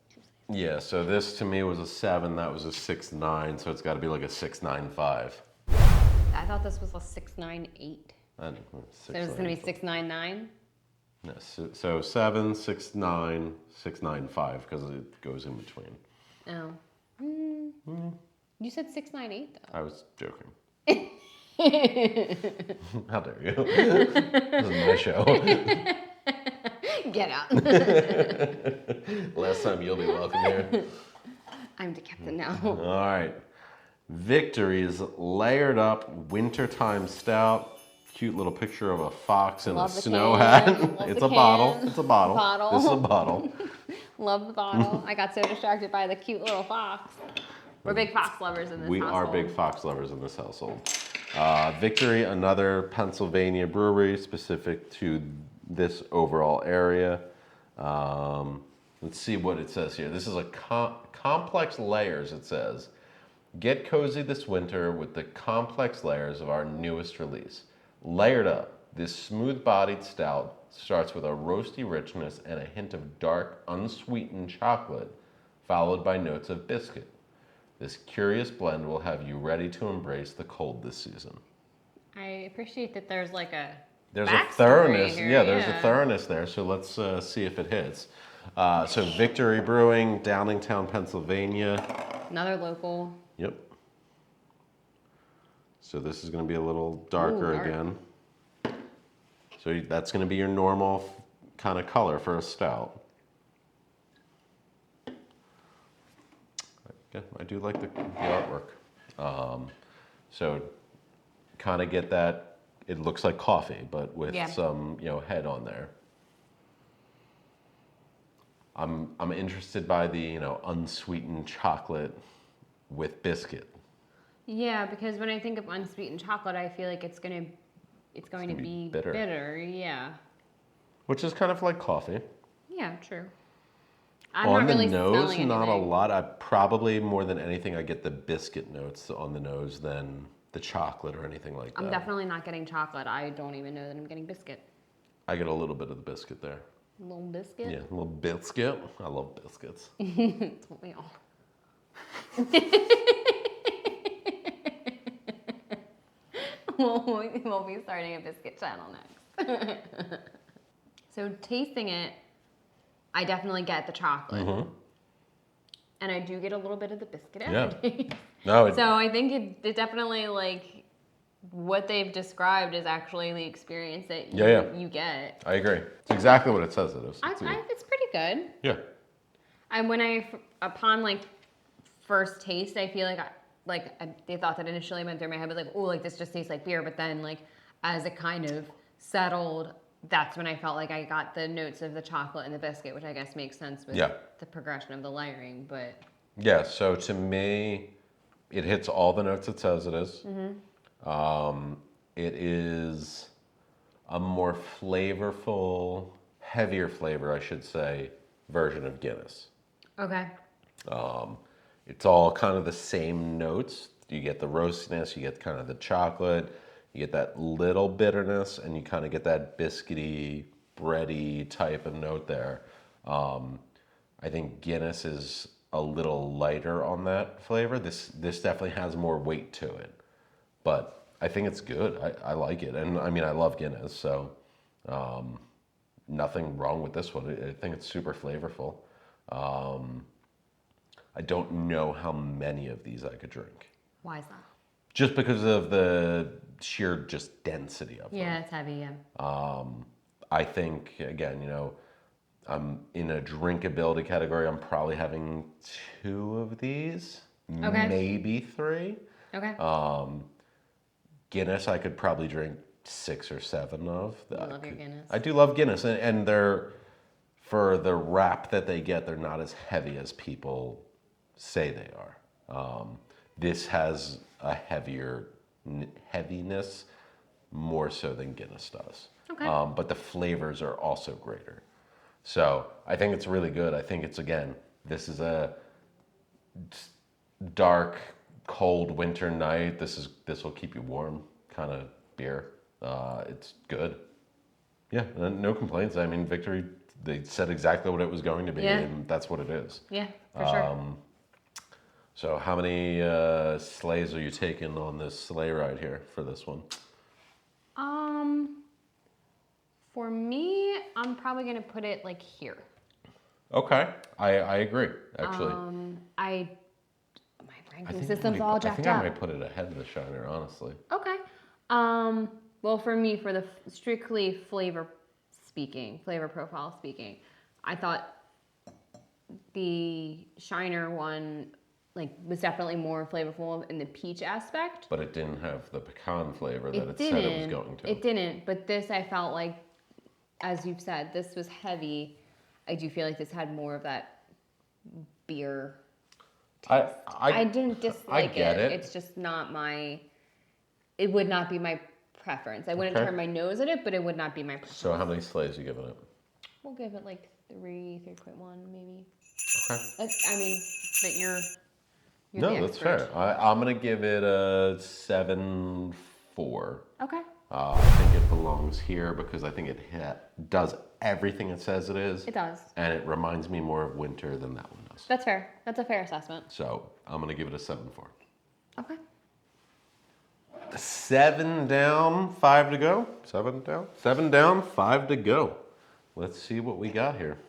Yeah, so this to me was a 7. That was a 6.9. So it's got to be like a 6.95. I thought this was a 6.98. So it's gonna be 6.99. No, so 7, 6.9, 6.95 because it goes in between. Oh. You said 6.98 though. I was joking. How dare you? This is my show. Get out. Last time you'll be welcome here. I'm the captain now. All right. Victory's layered up wintertime stout. Cute little picture of a fox in a snow hat. It's a bottle. It's a bottle. This is a bottle. Love the bottle. I got so distracted by the cute little fox. We're big fox lovers in this household. We are big fox lovers in this household. Victory, another Pennsylvania brewery specific to this overall area. Let's see what it says here. This is a complex layers, it says. Get cozy this winter with the complex layers of our newest release. Layered up, this smooth-bodied stout starts with a roasty richness and a hint of dark, unsweetened chocolate, followed by notes of biscuit. This curious blend will have you ready to embrace the cold this season. I appreciate that there's like a thoroughness. Here, there's a thoroughness there. So let's see if it hits. So Victory Brewing, Downingtown, Pennsylvania. Another local. Yep. So this is going to be a little darker again. So that's going to be your normal kind of color for a stout. Yeah, I do like the artwork. So kind of get that, it looks like coffee, but with some, head on there. I'm interested by the, unsweetened chocolate with biscuit. Yeah, because when I think of unsweetened chocolate, I feel like it's going to be bitter. Yeah. Which is kind of like coffee. Yeah, true. On the nose, not a lot. I probably, more than anything, I get the biscuit notes on the nose than the chocolate or anything like that. I'm definitely not getting chocolate. I don't even know that I'm getting biscuit. I get a little bit of the biscuit there. A little biscuit? Yeah, a little biscuit. I love biscuits. That's what we all. We'll be starting a biscuit channel next. So tasting it, I definitely get the chocolate. Mm-hmm. And I do get a little bit of the biscuit aftertaste. No, so I think it definitely, like, what they've described is actually the experience that you get. I agree. It's exactly what it says it is. It's pretty good. Yeah. Upon like first taste, I feel like the thought that initially went through my head was like, oh, like this just tastes like beer. But then like as it kind of settled, that's when I felt like I got the notes of the chocolate and the biscuit, which I guess makes sense with the progression of the layering. But yeah, so to me, it hits all the notes it says it is. It is a more flavorful, heavier flavor, I should say, version of Guinness. okay. It's all kind of the same notes. You get the roastiness, you get kind of the chocolate, you get that little bitterness, and you kind of get that biscuity, bready type of note there. I think Guinness is a little lighter on that flavor. This definitely has more weight to it, but I think it's good. I like it, and I mean I love Guinness, so nothing wrong with this one. I think it's super flavorful. I don't know how many of these I could drink. Why is that? Just because of the sheer just density of them. Yeah, it's heavy, yeah. I think, again, I'm in a drinkability category. I'm probably having 2 of these, maybe 3. Okay. Guinness, I could probably drink 6 or 7 of. I love your Guinness. I do love Guinness, and they're, for the wrap that they get, they're not as heavy as people say they are. This has a heaviness more so than Guinness does. Okay. But the flavors are also greater. So I think it's really good. I think it's, again, this is a dark, cold winter night. This will keep you warm kind of beer. It's good. Yeah, no complaints. I mean, Victory, they said exactly what it was going to be, and that's what it is. Yeah, for sure. So how many sleighs are you taking on this sleigh ride here for this one? For me, I'm probably gonna put it like here. Okay, I agree, actually. My ranking system's all jacked up. I think I might put it ahead of the Shiner, honestly. Okay. Well, for me, for the strictly flavor profile speaking, I thought the Shiner one was definitely more flavorful in the peach aspect. But it didn't have the pecan flavor that it said it was going to. It didn't, but this I felt like, as you've said, this was heavy. I do feel like this had more of that beer taste. I didn't dislike it. It's just not it would not be my preference. I wouldn't turn my nose at it, but it would not be my preference. So how many sleighs are you giving it? We'll give it like 3.1 maybe. Okay. I mean, but you're no, that's fair. I'm going to give it a 7.4. Okay. I think it belongs here because I think it does everything it says it is. It does. And it reminds me more of winter than that one does. That's fair. That's a fair assessment. So I'm going to give it a 7.4. Okay. 7 down, 5 to go. 7 down, 5 to go. Let's see what we got here.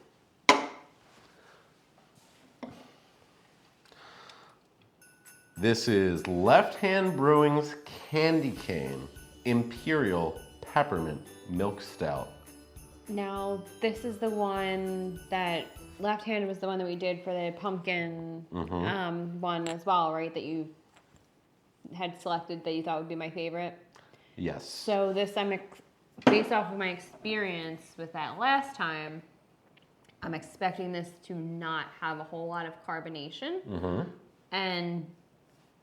This is Left Hand Brewing's Candy Cane Imperial Peppermint Milk Stout. Now, this is the one that Left Hand was the one that we did for the pumpkin one as well, right? That you had selected that you thought would be my favorite. Yes. So this, based off of my experience with that last time, I'm expecting this to not have a whole lot of carbonation, and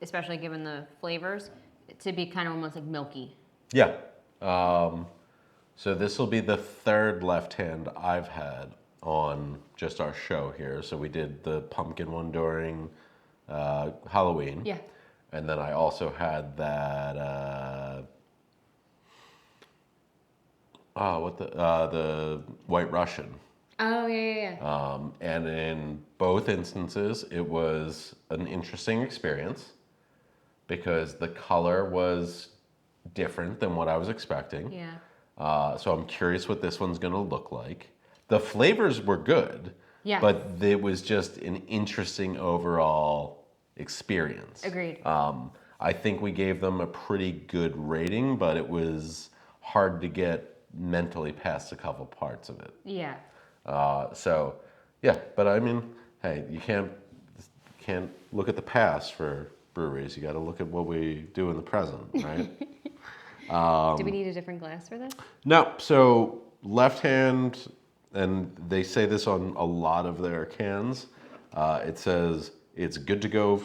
especially given the flavors, to be kind of almost like milky. Yeah. So this will be the 3rd Left Hand I've had on just our show here. So we did the pumpkin one during Halloween. Yeah. And then I also had that the White Russian. Oh, yeah. And in both instances, it was an interesting experience because the color was different than what I was expecting. Yeah. So I'm curious what this one's going to look like. The flavors were good, but it was just an interesting overall experience. Agreed. I think we gave them a pretty good rating, but it was hard to get mentally past a couple parts of it. Yeah. So, yeah, but I mean, hey, you can't look at the past for breweries. You got to look at what we do in the present, right? Do we need a different glass for this? No. So left hand, and they say this on a lot of their cans. It says it's good to go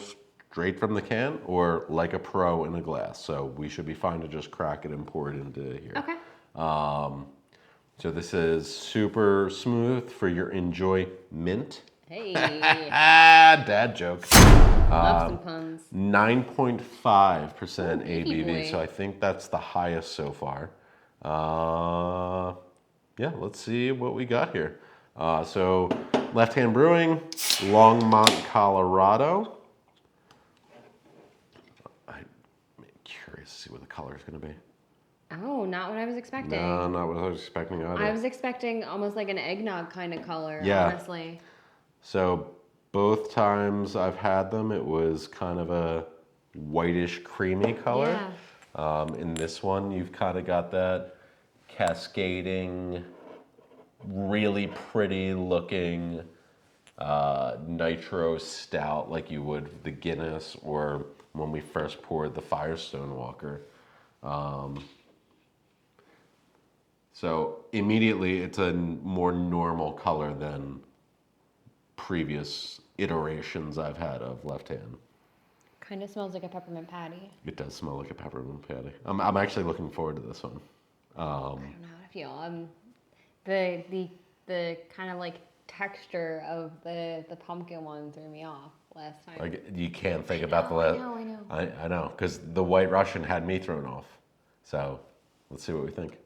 straight from the can or like a pro in a glass. So we should be fine to just crack it and pour it into here. Okay. So this is super smooth for your enjoyment. Hey. Dad joke. Love some puns. 9.5% ABV, boy. so I think that's the highest so far. Yeah, let's see what we got here. So Left Hand Brewing, Longmont, Colorado. I'm curious to see what the color is going to be. Oh, not what I was expecting. No, not what I was expecting either. I was expecting almost like an eggnog kind of color, Yeah. honestly. So both times I've had them, it was kind of a whitish, creamy color. Yeah. In this one, you've kind of got that cascading, really pretty looking nitro stout like you would the Guinness or when we first poured the Firestone Walker. So immediately it's a more normal color than previous iterations I've had of Left Hand. Kind of smells like a peppermint patty. It does smell like a peppermint patty. I'm actually looking forward to this one. I don't know how to feel. The kind of like texture of the pumpkin one threw me off last time. Like you can't think about the last. I know. I know, because the White Russian had me thrown off. So let's see what we think.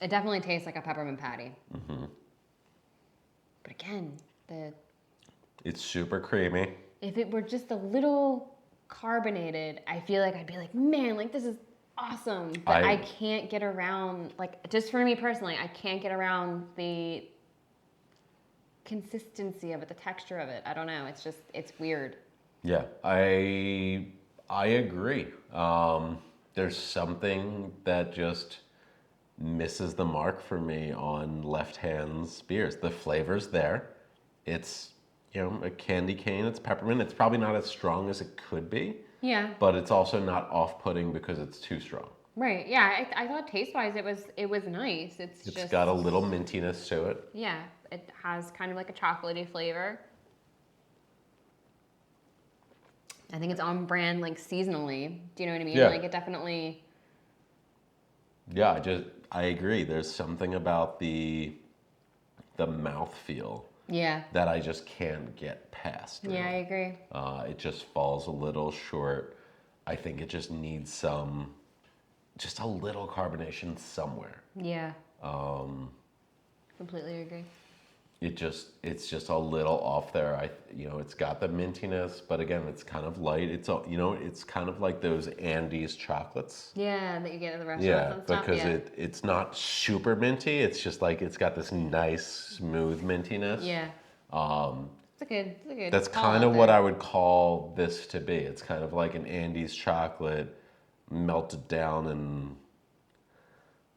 It definitely tastes like a peppermint patty. Mm-hmm. But again, it's super creamy. if it were just a little carbonated, I feel like I'd be like, man, like this is awesome. But I can't get around, like just for me personally, I can't get around the consistency of it, the texture of it. I don't know. It's just, it's weird. Yeah, I agree. There's something that just misses the mark for me on Left Hand's beers. The flavor's there. It's, a candy cane. It's peppermint. It's probably not as strong as it could be. Yeah. But it's also not off-putting because it's too strong. Right. Yeah. I thought taste-wise it was nice. It's just got a little mintiness to it. Yeah. It has kind of like a chocolatey flavor. I think it's on brand like seasonally. Do you know what I mean? Yeah. Like it definitely. Yeah, I agree. There's something about the mouthfeel. Yeah. That I just can't get past. Really. Yeah, I agree. It just falls a little short. I think it just needs just a little carbonation somewhere. Yeah. Completely agree. It's just a little off there. It's got the mintiness, but again, it's kind of light. It's kind of like those Andes chocolates. Yeah, that you get at the restaurants and stuff. Because it's not super minty. It's just like it's got this nice smooth mintiness. Yeah. It's a good. That's kind of what I would call this to be. It's kind of like an Andes chocolate melted down and,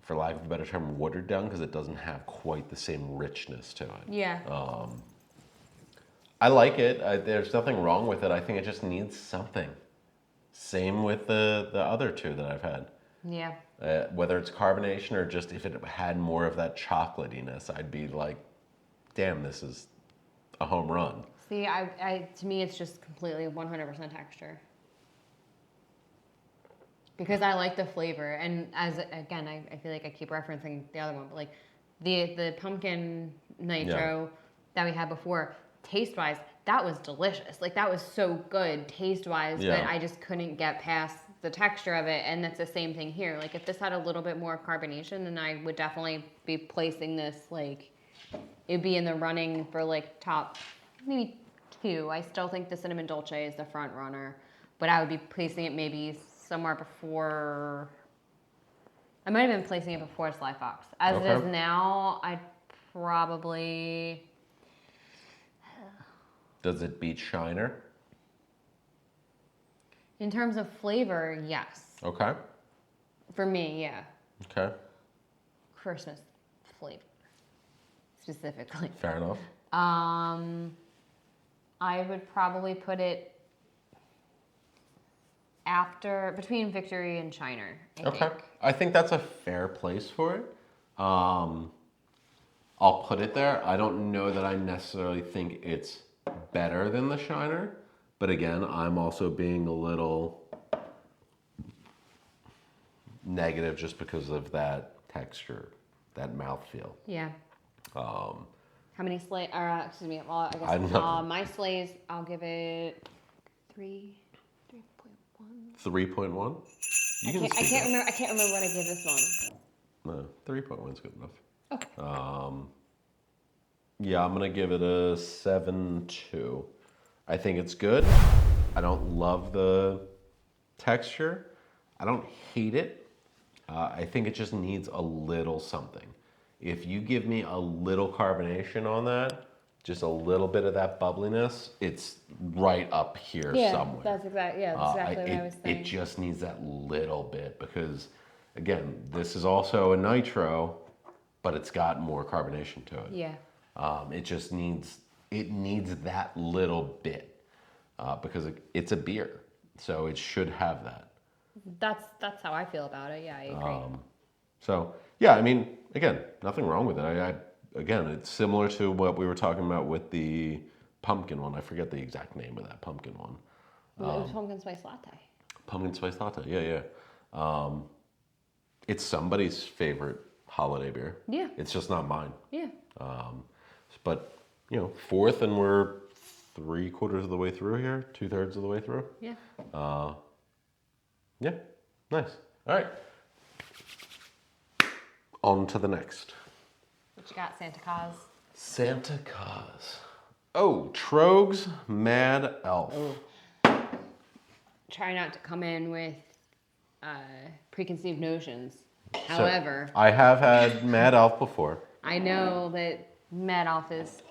for lack of a better term, watered down because it doesn't have quite the same richness to it. Yeah. I like it. There's nothing wrong with it. I think it just needs something. Same with the other two that I've had. Yeah. Whether it's carbonation or just if it had more of that chocolatiness, I'd be like, damn, this is a home run. See, I to me, it's just completely 100% texture. Because I like the flavor, and again, I feel like I keep referencing the other one, but like the pumpkin nitro that we had before, taste-wise, that was delicious. Like that was so good taste-wise, but I just couldn't get past the texture of it, and that's the same thing here. Like if this had a little bit more carbonation, then I would definitely be placing this like, it'd be in the running for like top maybe 2. I still think the cinnamon dolce is the front runner, but I would be placing it maybe somewhere before. I might have been placing it before Sly Fox. As it is now, I'd probably. Does it beat Shiner? In terms of flavor, yes. Okay. For me, yeah. Okay. Christmas flavor. specifically. Fair enough. I would probably put it between Victory and Shiner. I think that's a fair place for it. I'll put it there. I don't know that I necessarily think it's better than the Shiner, but again, I'm also being a little negative just because of that texture, that mouthfeel. Yeah. How many slays? Excuse me. Well, I guess my slays, I'll give it 3.1. 3.1. I can't remember what I gave this one. No, 3.1 is good enough. Okay. Yeah, I'm gonna give it a 7.2. I think it's good. I don't love the texture. I don't hate it. I think it just needs a little something. If you give me a little carbonation on that, just a little bit of that bubbliness, it's right up here somewhere. That's exactly what I was saying. It just needs that little bit because, again, this is also a nitro, but it's got more carbonation to it. Yeah. It just needs that little bit because it's a beer, so it should have that. That's how I feel about it. Yeah, I agree. So yeah, I mean, again, nothing wrong with it. Again, it's similar to what we were talking about with the pumpkin one. I forget the exact name of that pumpkin one. It was pumpkin spice latte. Pumpkin spice latte. Yeah. It's somebody's favorite holiday beer. Yeah. It's just not mine. Yeah. But fourth, and we're 3/4 of the way through here, 2/3 of the way through. Yeah. Yeah. Nice. All right. On to the next. What you got, Santa Claus? Santa Claus. Oh, Troegs Mad Elf. Oh. Try not to come in with preconceived notions. However, I have had Mad Elf before. I know that Mad Elf is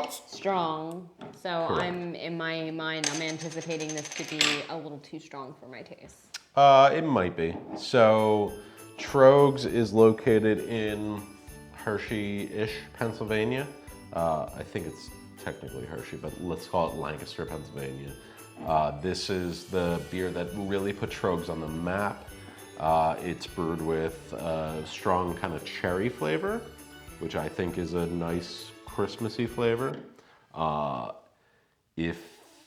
strong, so Correct. in my mind, I'm anticipating this to be a little too strong for my taste. It might be. So, Troegs is located in Hershey-ish, Pennsylvania. I think it's technically Hershey, but let's call it Lancaster, Pennsylvania. This is the beer that really put Troegs on the map. It's brewed with a strong kind of cherry flavor, which I think is a nice Christmassy flavor. If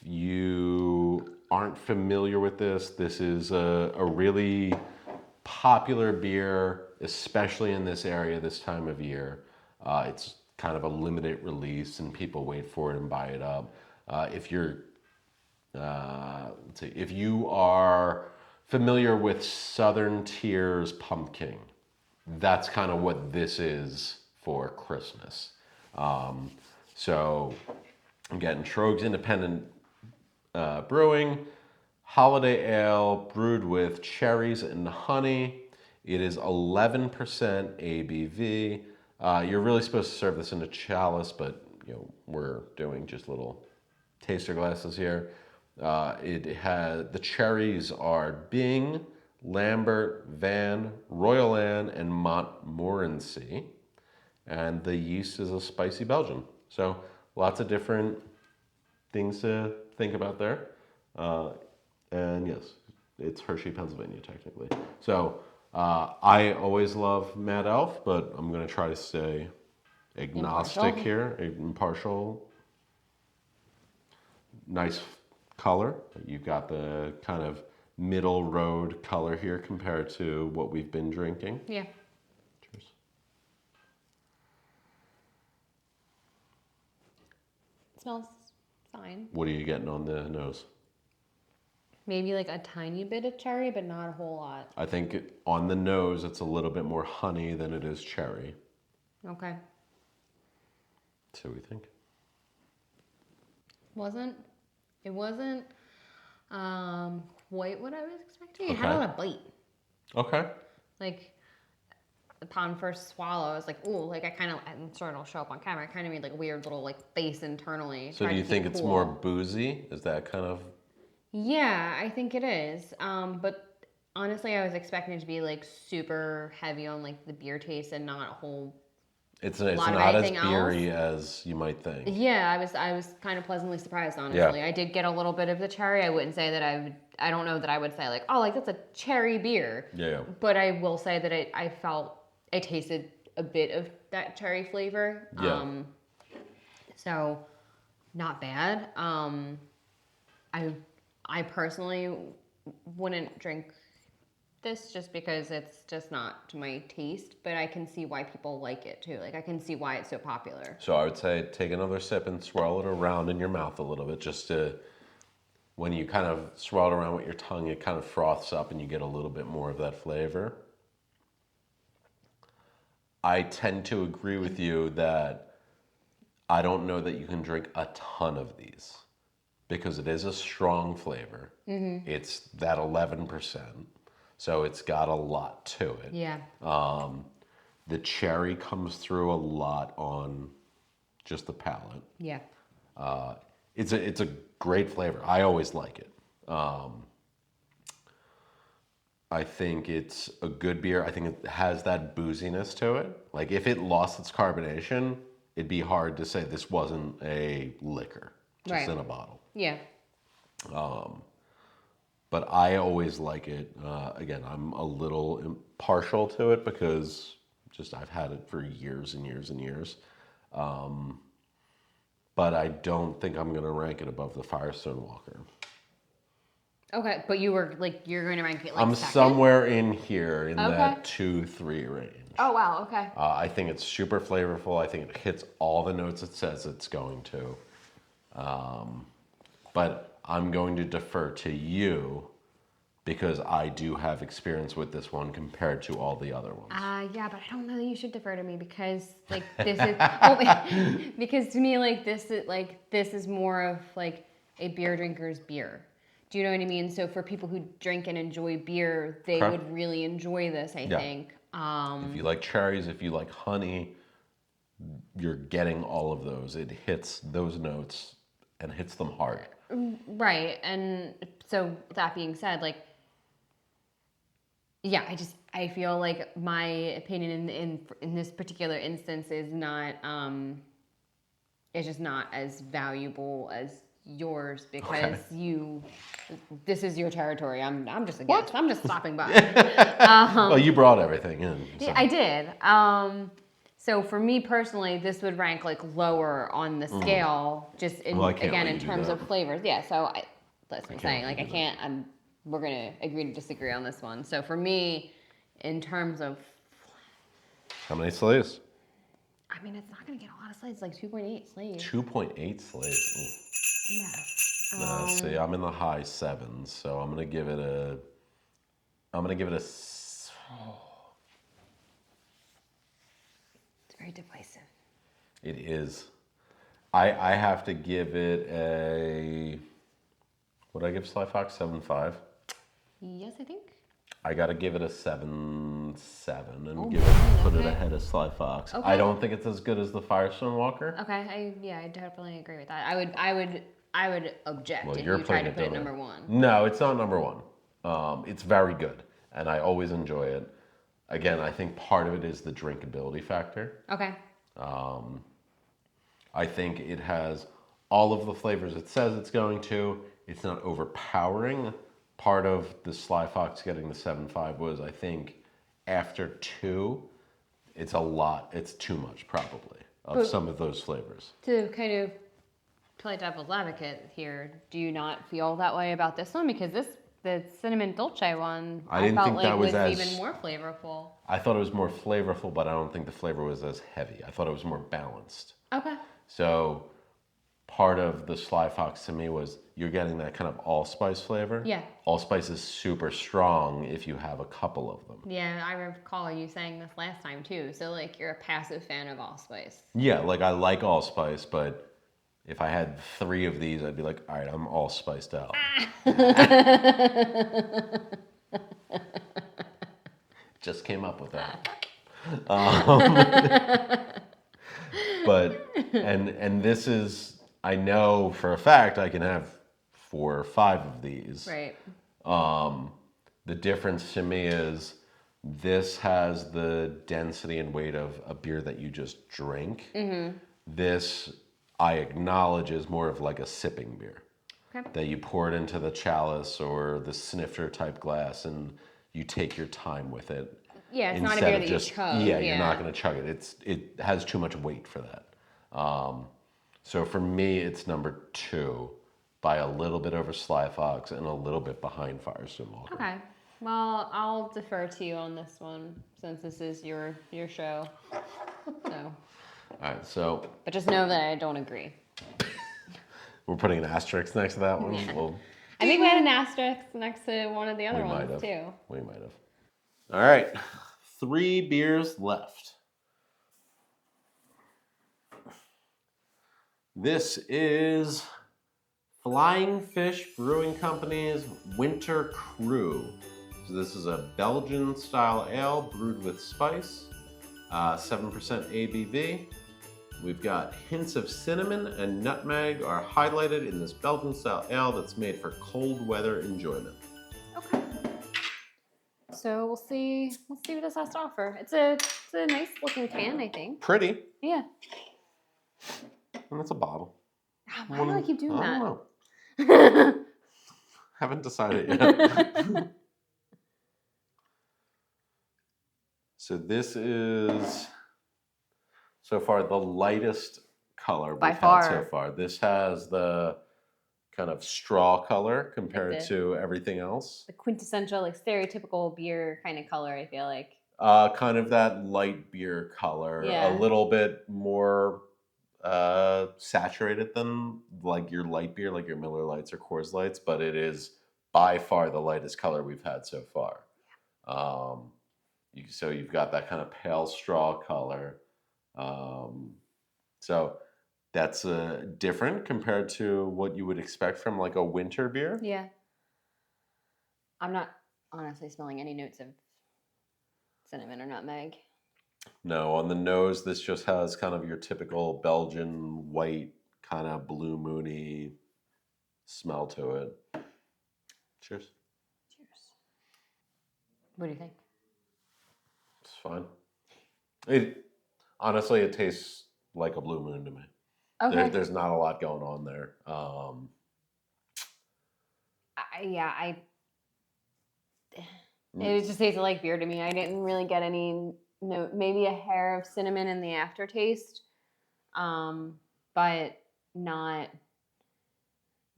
you aren't familiar with this, this is a really popular beer, especially in this area this time of year. It's kind of a limited release and people wait for it and buy it up. If you are familiar with Southern Tier's Pumpkin, that's kind of what this is for Christmas. So I'm getting Troegs Independent Brewing, Holiday Ale brewed with cherries and honey. It is 11% ABV. You're really supposed to serve this in a chalice, but we're doing just little taster glasses here. The cherries are Bing, Lambert, Van, Royal Anne, and Montmorency. And the yeast is a spicy Belgian. So lots of different things to think about there. And yes, it's Hershey, Pennsylvania, technically. So I always love Mad Elf, but I'm going to try to stay agnostic here, impartial. Nice color. You've got the kind of middle road color here compared to what we've been drinking. Yeah. Cheers. It smells fine. What are you getting on the nose? Maybe like a tiny bit of cherry, but not a whole lot. I think on the nose, it's a little bit more honey than it is cherry. Okay. So we think. It wasn't quite what I was expecting. It had a lot of bite. Okay. Like upon first swallow, I was like, ooh, like I'm sure it'll show up on camera. I kind of made like a weird little like face internally. So do you think it's more boozy? Is that kind of? Yeah, I think it is. But honestly, I was expecting it to be like super heavy on like the beer taste and not a whole It's a lot not of as anything beery else. as you might think. Yeah, I was kind of pleasantly surprised, honestly. Yeah. I did get a little bit of the cherry. I wouldn't say that I don't know that I would say like, oh, like that's a cherry beer. Yeah. But I will say that I tasted a bit of that cherry flavor. Yeah. So not bad. I personally wouldn't drink this just because it's just not to my taste, but I can see why people like it too. Like I can see why it's so popular. So I would say take another sip and swirl it around in your mouth a little bit, just to, when you kind of swirl it around with your tongue, it kind of froths up and you get a little bit more of that flavor. I tend to agree with you that I don't know that you can drink a ton of these because it is a strong flavor. Mm-hmm. It's that 11%. So it's got a lot to it. Yeah. The cherry comes through a lot on just the palate. Yeah. It's a great flavor. I always like it. I think it's a good beer. I think it has that booziness to it. Like if it lost its carbonation, it'd be hard to say this wasn't a liquor just in a bottle. Yeah. But I always like it. Again, I'm a little partial to it because just I've had it for years and years and years. But I don't think I'm going to rank it above the Firestone Walker. Okay, but you're going to rank it like I'm second? somewhere in here in that 2-3 range. Oh, wow, okay. I think it's super flavorful. I think it hits all the notes it says it's going to. But I'm going to defer to you because I do have experience with this one compared to all the other ones. Yeah, but I don't know that you should defer to me because like this is because to me this is more of like a beer drinker's beer. Do you know what I mean? So for people who drink and enjoy beer, they would really enjoy this, I think. If you like cherries, if you like honey, you're getting all of those. It hits those notes and hits them hard. Right. And so that being said, I feel like my opinion in this particular instance is not it's just not as valuable as yours because this is your territory. I'm just a guest. I'm just stopping by. Well, you brought everything in. So. Yeah, I did. So for me personally, this would rank lower on the scale, just in terms of flavors. Yeah. So that's what I'm saying. I can't. We're gonna agree to disagree on this one. So for me, in terms of how many slays? I mean, it's not gonna get a lot of slays. It's 2.8 slays. 2.8 slays. Ooh. Yeah. See, I'm in the high 7s, so I'm gonna give it a. It's very divisive. It is. I have to give it a. Would I give Sly Fox 7.5? Yes, I think. I gotta give it a 7.7 and put it ahead of Sly Fox. Okay. I don't think it's as good as the Firestone Walker. Okay, I definitely agree with that. I would object if you tried to put it number one. No, it's not number one. It's very good, and I always enjoy it. Again, I think part of it is the drinkability factor. Okay. I think it has all of the flavors it says it's going to. It's not overpowering. Part of the Sly Fox getting the 7.5 was, I think, after 2, it's a lot. It's too much, probably, of some of those flavors. To kind of play devil's advocate here, do you not feel that way about this one? Because the cinnamon dolce one, I felt like was even more flavorful. I thought it was more flavorful, but I don't think the flavor was as heavy. I thought it was more balanced. Okay. So part of the Sly Fox to me was you're getting that kind of allspice flavor. Yeah. Allspice is super strong if you have a couple of them. Yeah, I recall you saying this last time too. So you're a passive fan of allspice. Yeah, I like allspice, but if I had 3 of these, I'd be like, all right, I'm all spiced out. Just came up with that. But and this is, I know for a fact I can have 4 or 5 of these. Right. The difference to me is This has the density and weight of a beer that you just drink. This, I acknowledge, is more of like a sipping beer. Okay. That you pour it into the chalice or the snifter type glass and you take your time with it. Yeah, it's not a beer that you chug. Yeah, you're not going to chug it. It has too much weight for that. So for me, it's number 2 by a little bit over Sly Fox and a little bit behind Fireston. Okay. Well, I'll defer to you on this one since this is your show. So. All right, so. But just know that I don't agree. We're putting an asterisk next to that one. Yeah. I think we had an asterisk next to one of the other ones too. We might have. All right, 3 beers left. This is Flying Fish Brewing Company's Winter Crew. So this is a Belgian style ale brewed with spice, 7% ABV. We've got hints of cinnamon and nutmeg are highlighted in this Belgian style ale that's made for cold weather enjoyment. Okay. So we'll see what this has to offer. It's a nice looking can, I think. Pretty. Yeah. And it's a bottle. Why do I keep doing that? I don't know. Haven't decided yet. So this is so far the lightest color we've had so far. This has the kind of straw color compared to everything else. The quintessential, like stereotypical beer kind of color, I feel like. Kind of that light beer color. Yeah. A little bit more saturated than like your light beer, like your Miller Lights or Coors Lights, but it is by far the lightest color we've had so far. So you've got that kind of pale straw color. So that's different compared to what you would expect from like a winter beer. Yeah. I'm not honestly smelling any notes of cinnamon or nutmeg. No, on the nose, this just has kind of your typical Belgian white, kind of blue moony smell to it. Cheers. Cheers. What do you think? It's fine. Honestly, it tastes like a blue moon to me. Okay. There's not a lot going on there. It just tasted like beer to me. I didn't really get any note, maybe a hair of cinnamon in the aftertaste, but not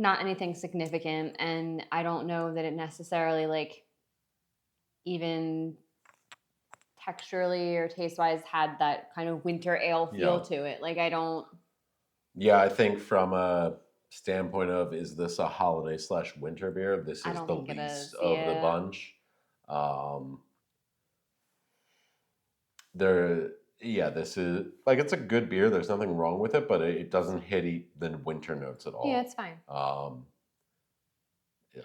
anything significant. And I don't know that it necessarily like even texturally or taste-wise had that kind of winter ale feel to it. Like I don't. Yeah, I think from a standpoint of is this a holiday / winter beer? This is the least of the bunch. This is like it's a good beer. There's nothing wrong with it, but it doesn't hit the winter notes at all. Yeah, it's fine.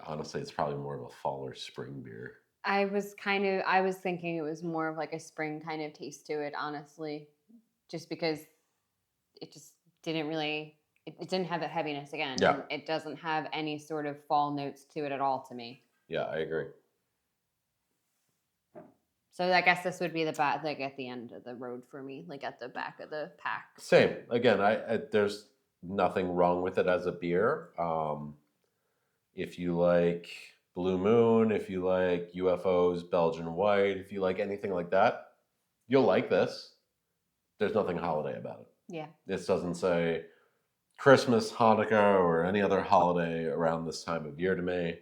Honestly, it's probably more of a fall or spring beer. I was thinking it was more of like a spring kind of taste to it, honestly, just because it just didn't really. It didn't have that heaviness again. Yeah. It doesn't have any sort of fall notes to it at all to me. Yeah, I agree. So I guess this would be the back, like at the end of the road for me, like at the back of the pack. Same. Again, I there's nothing wrong with it as a beer. If you like Blue Moon, if you like UFOs, Belgian White, if you like anything like that, you'll like this. There's nothing holiday about it. Yeah. This doesn't say Christmas, Hanukkah, or any other holiday around this time of year to me.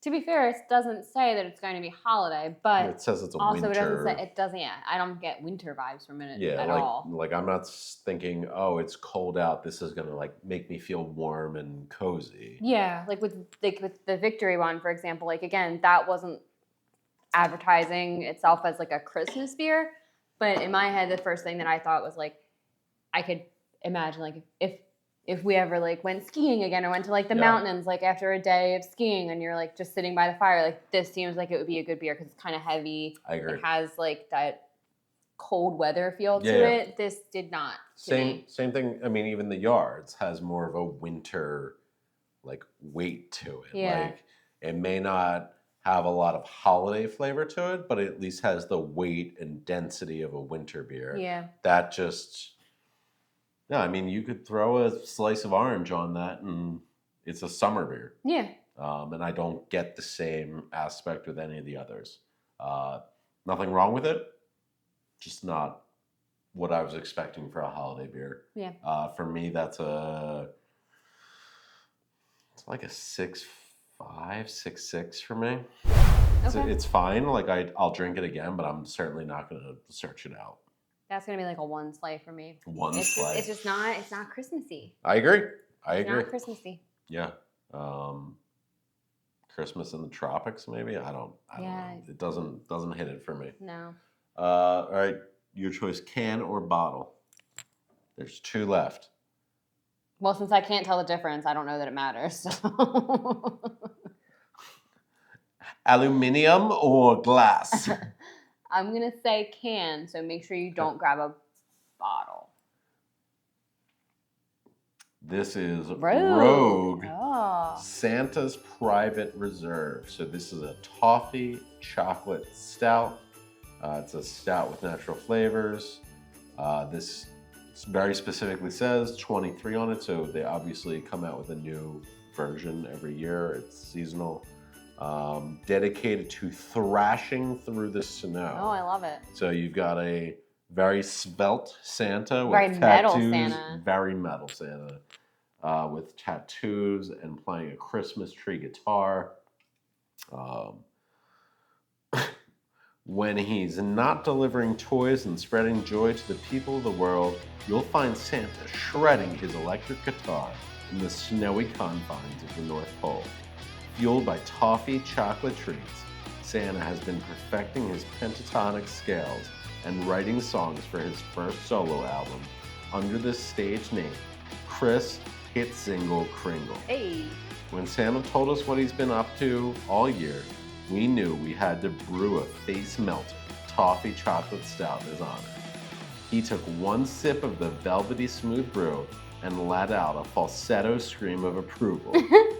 To be fair, it doesn't say that it's going to be holiday, but it says it's also winter. it doesn't. Yeah, I don't get winter vibes from it at all. Like I'm not thinking, oh, it's cold out. This is gonna like make me feel warm and cozy. Yeah, like with the Victory one, for example. Like again, that wasn't advertising itself as like a Christmas beer, but in my head, the first thing that I thought was like, I could imagine like if we ever like went skiing again or went to like the mountains like after a day of skiing and you're like just sitting by the fire, like this seems like it would be a good beer because it's kind of heavy. I agree. It has like that cold weather feel to it. This did not. Same thing. I mean, even the Yards has more of a winter like weight to it. Yeah. Like it may not have a lot of holiday flavor to it, but it at least has the weight and density of a winter beer. Yeah. That just, yeah, I mean, you could throw a slice of orange on that and it's a summer beer. Yeah. And I don't get the same aspect with any of the others. Nothing wrong with it, just not what I was expecting for a holiday beer. Yeah. For me, it's like a 6.5, 6.6 for me. Okay. It's fine. Like I'll drink it again, but I'm certainly not going to search it out. That's gonna be like a 1 Sly for me. It's just not. It's not Christmassy. I agree. It's not Christmassy. Yeah. Christmas in the tropics, maybe. I don't know. It doesn't hit it for me. No. All right, your choice: can or bottle. There's 2 left. Well, since I can't tell the difference, I don't know that it matters. So. Aluminium or glass? I'm gonna say can, so make sure you don't grab a bottle. This is Rogue Oh. Santa's Private Reserve. So this is a toffee chocolate stout. It's a stout with natural flavors. This very specifically says 23 on it, so they obviously come out with a new version every year. It's seasonal. Dedicated to thrashing through the snow. Oh, I love it. So you've got a very svelte Santa with Very tattoos. metal Santa. Very metal Santa. With tattoos and playing a Christmas tree guitar. When he's not delivering toys and spreading joy to the people of the world, you'll find Santa shredding his electric guitar in the snowy confines of the North Pole. Fueled by toffee chocolate treats, Santa has been perfecting his pentatonic scales and writing songs for his first solo album under the stage name Chris Hit Single Kringle. Hey. When Santa told us what he's been up to all year, we knew we had to brew a face-melting toffee chocolate stout in his honor. He took 1 sip of the velvety smooth brew and let out a falsetto scream of approval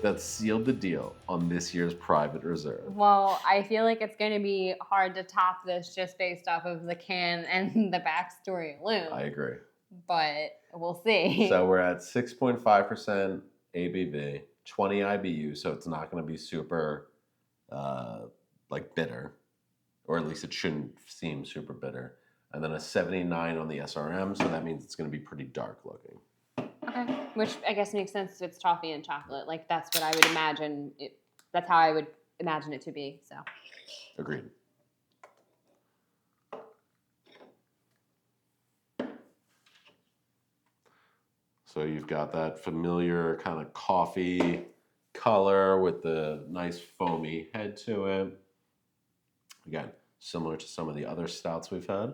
that sealed the deal on this year's Private Reserve. Well, I feel like it's going to be hard to top this just based off of the can and the backstory alone. I agree. But we'll see. So we're at 6.5% ABV, 20 IBU, so it's not going to be super like bitter, or at least it shouldn't seem super bitter. And then a 79 on the SRM, so that means it's going to be pretty dark looking. Okay, which I guess makes sense if it's toffee and chocolate. Like that's what I would imagine. That's how I would imagine it to be. So. Agreed. So you've got that familiar kind of coffee color with the nice foamy head to it. Again, similar to some of the other stouts we've had.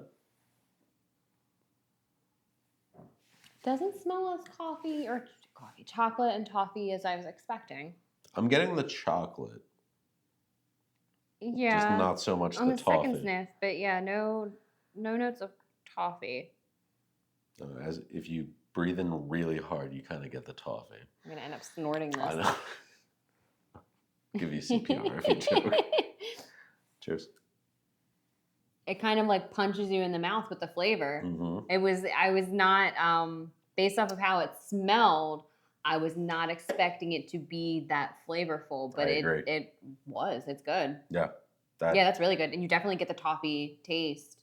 Doesn't smell as chocolate and toffee as I was expecting. I'm getting the chocolate. Yeah. Just not so much on the toffee. Second sniff, but yeah, no notes of toffee. As if you breathe in really hard, you kind of get the toffee. I'm gonna end up snorting this. I know. Give you CPR if you joke. Cheers. It kind of like punches you in the mouth with the flavor. Mm-hmm. I was not, based off of how it smelled, I was not expecting it to be that flavorful, but it was. It's good. Yeah. Yeah, that's really good. And you definitely get the toffee taste.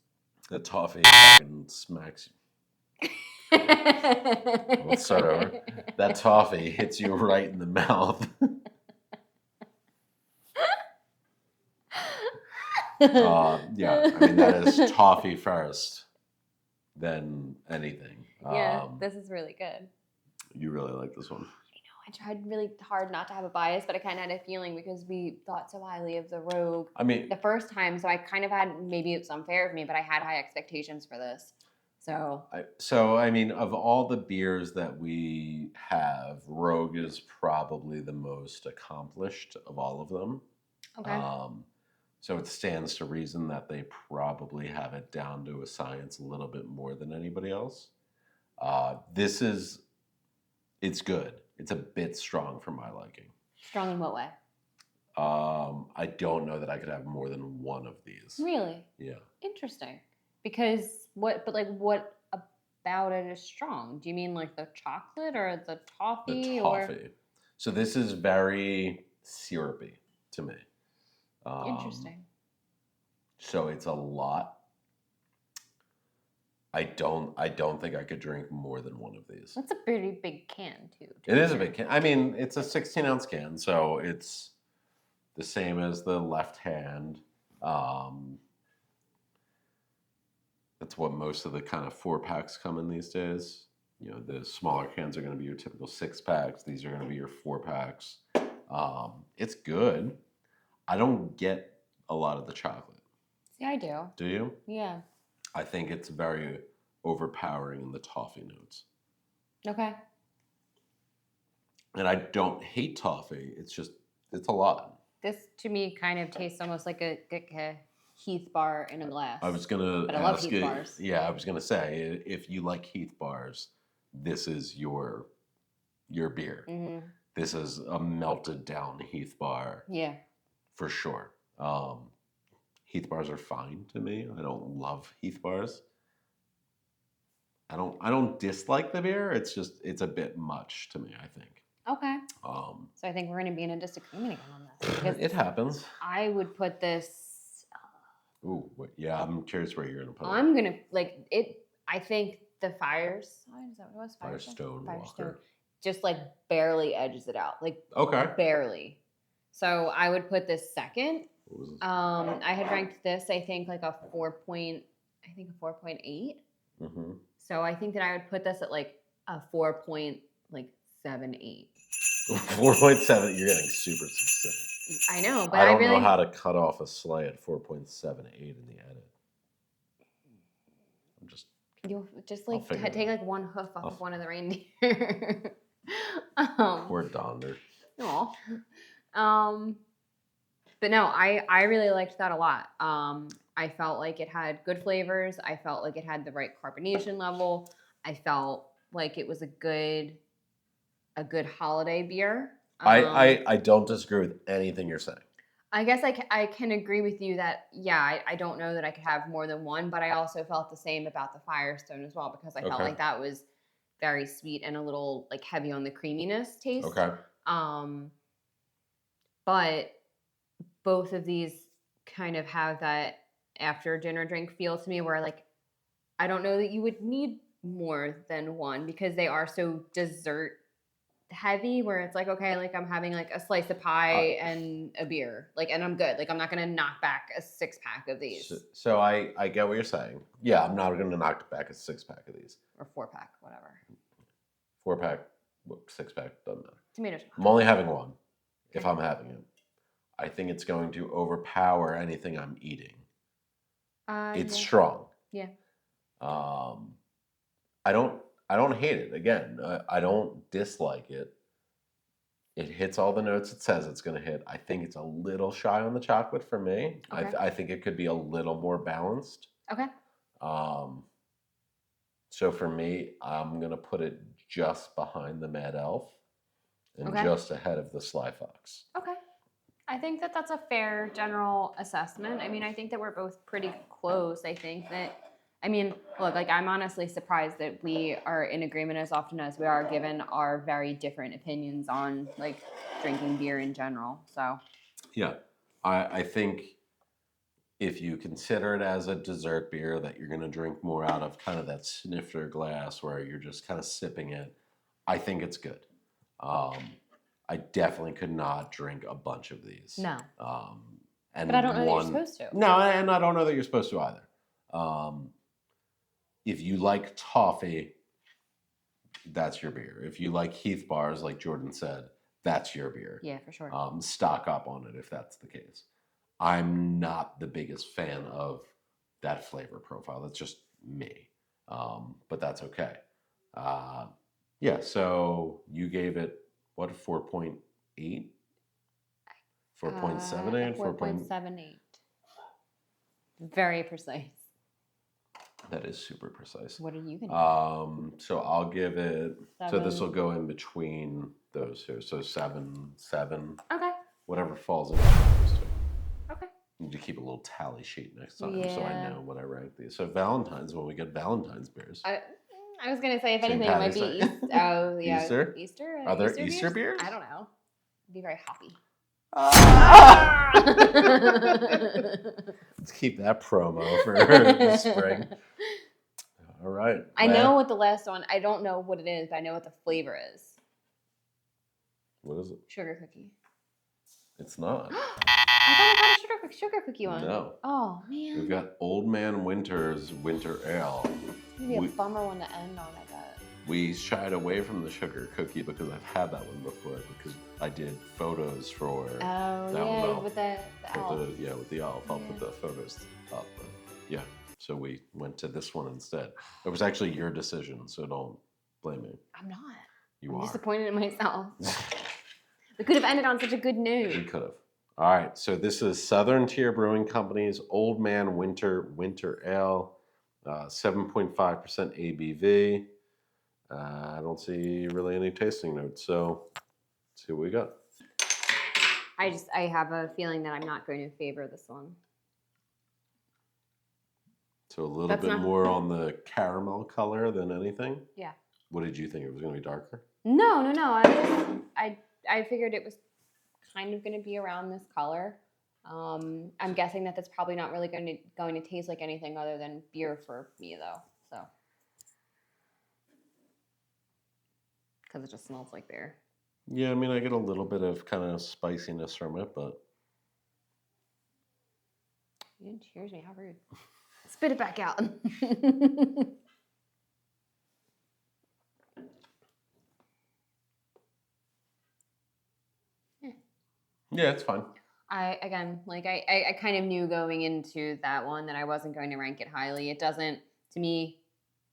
The toffee fucking smacks you. Let's start over. That toffee hits you right in the mouth. Yeah, I mean, that is toffee first, then anything. Yeah, this is really good. You really like this one. I know. I tried really hard not to have a bias, but I kind of had a feeling because we thought so highly of the Rogue the first time, so I kind of had, maybe it's unfair of me, but I had high expectations for this. So I mean, of all the beers that we have, Rogue is probably the most accomplished of all of them. Okay. So it stands to reason that they probably have it down to a science a little bit more than anybody else. It's good. It's a bit strong for my liking. Strong in what way? I don't know that I could have more than one of these. Really? Yeah. Interesting. Because what about it is strong? Do you mean like the chocolate or the toffee? The toffee. So this is very syrupy to me. Interesting. So it's a lot. I don't think I could drink more than one of these. That's a pretty big can too. It is a big can. I mean, it's a 16-ounce can, so it's the same as the left hand. That's what most of the kind of 4-packs come in these days. You know, the smaller cans are going to be your typical 6-packs. These are going to be your 4-packs. It's good. I don't get a lot of the chocolate. See, I do. Do you? Yeah. I think it's very overpowering in the toffee notes. Okay. And I don't hate toffee. It's a lot. This to me kind of tastes almost like a Heath bar in a glass. I was gonna but I love Heath you, bars. Yeah, I was gonna say if you like Heath bars, this is your beer. Mm-hmm. This is a melted down Heath bar. Yeah, for sure. Heath bars are fine to me. I don't love Heath bars. I don't dislike the beer. It's a bit much to me, I think. Okay. So I think we're going to be in a disagreement again on this. Because it happens. I would put this. Ooh, yeah. I'm curious where you're going to put it. I'm gonna like it. I think the Is that what it was? Firestone Walker. Just like barely edges it out. Like barely. So I would put this second. What was this? I had ranked this. I think like a 4.8. Mm-hmm. So I think that I would put this at like a 4.78. 4.7. You're getting super specific. I know, but I don't know how to cut off a Sly at 4.78 in the edit. You'll just like take like one hoof off of one of the reindeer. Poor Donder. No. But no, I really liked that a lot. I felt like it had good flavors. I felt like it had the right carbonation level. I felt like it was a good holiday beer. I don't disagree with anything you're saying. I guess I can agree with you that, yeah, I don't know that I could have more than one, but I also felt the same about the Firestone as well, because I felt like that was very sweet and a little like heavy on the creaminess taste. Okay. But both of these kind of have that after dinner drink feel to me where like, I don't know that you would need more than one because they are so dessert heavy where it's like, okay, like I'm having like a slice of pie and a beer, like, and I'm good. Like I'm not going to knock back a 6-pack of these. So I get what you're saying. Yeah, I'm not going to knock back a 6-pack of these. Or 4-pack, whatever. 4-pack, 6-pack, doesn't matter. Tomatoes. I'm only having one if I'm having it. I think it's going to overpower anything I'm eating. It's strong. Yeah. I don't hate it. Again, I don't dislike it. It hits all the notes it says it's going to hit. I think it's a little shy on the chocolate for me. Okay. I think it could be a little more balanced. Okay. So for me, I'm going to put it just behind the Mad Elf and just ahead of the Sly Fox. Okay. I think that that's a fair general assessment. I mean, I think that we're both pretty close. I think that, I mean, look, like I'm honestly surprised that we are in agreement as often as we are, given our very different opinions on like drinking beer in general. So, yeah, I think if you consider it as a dessert beer that you're going to drink more out of, kind of that snifter glass where you're just kind of sipping it, I think it's good. I definitely could not drink a bunch of these. No. And but I don't know that you're supposed to. No, and I don't know that you're supposed to either. If you like toffee, that's your beer. If you like Heath bars, like Jordan said, that's your beer. Yeah, for sure. Stock up on it if that's the case. I'm not the biggest fan of that flavor profile. That's just me. But that's okay. Yeah, so you gave it, what, 4.8? 4.78? 4.78. Very precise. That is super precise. What are you going to do? So I'll give it, 7. So this will go in between those two. So 7. Okay. whatever falls into those two. Okay. I need to keep a little tally sheet next time so I know what I rank these. So Valentine's, when we get Valentine's beers. I was gonna say, if St. anything, it might Patty's be Day. Easter. Easter? Are there Easter beers? I don't know. It'd be very hoppy. Let's keep that promo for the spring. All right. I know what the last one. I don't know what it is, but I know what the flavor is. What is it? Sugar cookie. It's not. I thought I got a sugar cookie one. No. Oh man. We've got Old Man Winter's Winter Ale. Maybe a bummer one to end on, I bet. We shied away from the sugar cookie because I've had that one before because I did photos for with the elf. With the elf. I'll put the photos up. But yeah, so we went to this one instead. It was actually your decision, so don't blame me. I'm not. I'm disappointed in myself. We could have ended on such a good note. We could have. All right, so this is Southern Tier Brewing Company's Old Man Winter Ale, 7.5% ABV. I don't see really any tasting notes, so let's see what we got. I have a feeling that I'm not going to favor this one. So a little bit more on the caramel color than anything? Yeah. What did you think? It was going to be darker? No. I figured it was kind of going to be around this color. I'm guessing that that's probably not really going to taste like anything other than beer for me, though. So, because it just smells like beer. Yeah, I mean, I get a little bit of kind of spiciness from it, but you didn't cheers me. How rude! Spit it back out. Yeah, it's fine. I kind of knew going into that one that I wasn't going to rank it highly. It doesn't, to me,